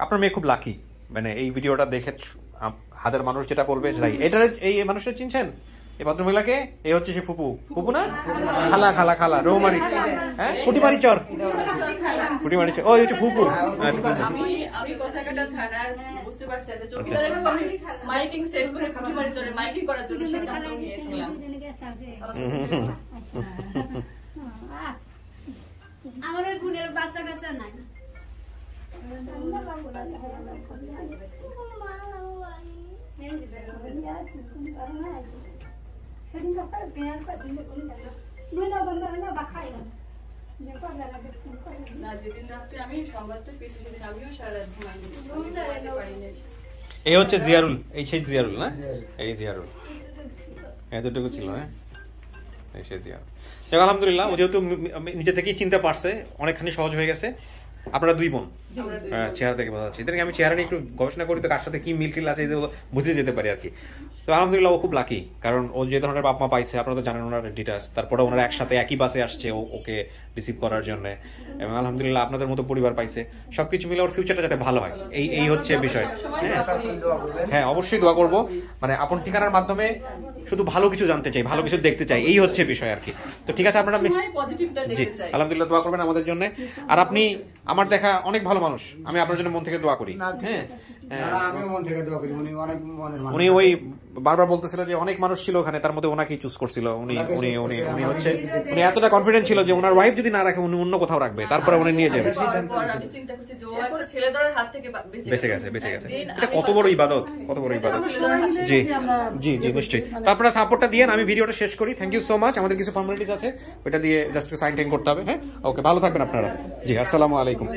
আপনার মেয়ে খুব লাকি, মানে এই ভিডিওটা দেখে হাজার মানুষ যেটা বলবে তাই। এটা এই মানুষটা চিনছেন? এই ভদ্রমহিলাকে? এই হচ্ছে সে ফুপু। ফুপু না, খালা খালা খালা, রৌমারি, হ্যাঁ, কুটিমারি চর, কুটিমারি চর, ওই হচ্ছে ফুপু। আমি কোসাকাটা থানার বুঝতে পারছি যে চৌকিদারের মাইকিং সেট করে খুঁটিমারির জন্য মাইকিং করার জন্য সিদ্ধান্ত নিয়েছিলাম। আমার ওই বোনের বাচ্চা কাচ্চা নাই। না যেদিন রাত্রে আমি সংবাদটা পেয়েছি সেদিন আমিও সারা রাত ঘুমাইনি। এই হচ্ছে জিয়ারুল, এই সেই জিয়ারুল না, এই জিয়ারুল এতটুকু ছিল। হ্যাঁ এই সেই জিয়ারুল। যাক আলহামদুলিল্লাহ, ও যেহেতু নিজে থেকেই চিনতে পারছে, অনেকখানি সহজ হয়ে গেছে। আপনারা দুই বোন, চেহারা থেকে বোঝা যাচ্ছে। এদেরকে আমি চেহারা নিয়ে একটু গবেষণা করি তো কার সাথে কি মিল টিল আছে বুঝে যেতে পারি আর কি। তো আলহামদুলিল্লাহ ও খুব লাকি, কারণ ও যে ধরনের বাপ মা পাইছে আপনারা তো জানেন ওনার ডিটেলস। তারপরে ওনারা একসাথে একই বাসে আসছে ওকে রিসিভ করার জন্য, এবং আলহামদুলিল্লাহ আপনাদের মতো পরিবার পাইছে। সবকিছু মিলে ওর ফিউচারটা যাতে ভালো হয়, এই হচ্ছে বিষয়। হ্যাঁ অবশ্যই দোয়া করবো, মানে আপন ঠিকানার মাধ্যমে শুধু ভালো কিছু জানতে চাই, ভালো কিছু দেখতে চাই, এই হচ্ছে বিষয় আর কি। তো ঠিক আছে আপনারা জি আলহামদুলিল্লাহ দোয়া করবেন আমাদের জন্য। আর আপনি আমার দেখা অনেক ভালো মানুষ, আমি আপনার জন্য মন থেকে দোয়া করি। উনি ওই বারবার বলতেছিল যে অনেক মানুষ ছিল ওখানে, তার মধ্যে ওনাকেই চুজ করছিল। উনি এতটা কনফিডেন্ট ছিল যে ওনার ওয়াইফ যদি না রাখে উনি অন্য কোথাও রাখবে, তারপরে উনি নিয়ে যাবে। বেঁচে গেছে। এটা কত বড় ইবাদত, কত বড় ইবাদত। জি জি জি নিশ্চয়ই। তো আপনারা সাপোর্টটা দিয়ে আমি ভিডিওটা শেষ করি। Thank you so much. আমাদের কিছু ফর্মালিটিস আছে, ওইটা দিয়ে জাস্ট সাইন টাইন করতে হবে। হ্যাঁ ওকে, ভালো থাকবেন আপনারা। জি আসসালামু আলাইকুম।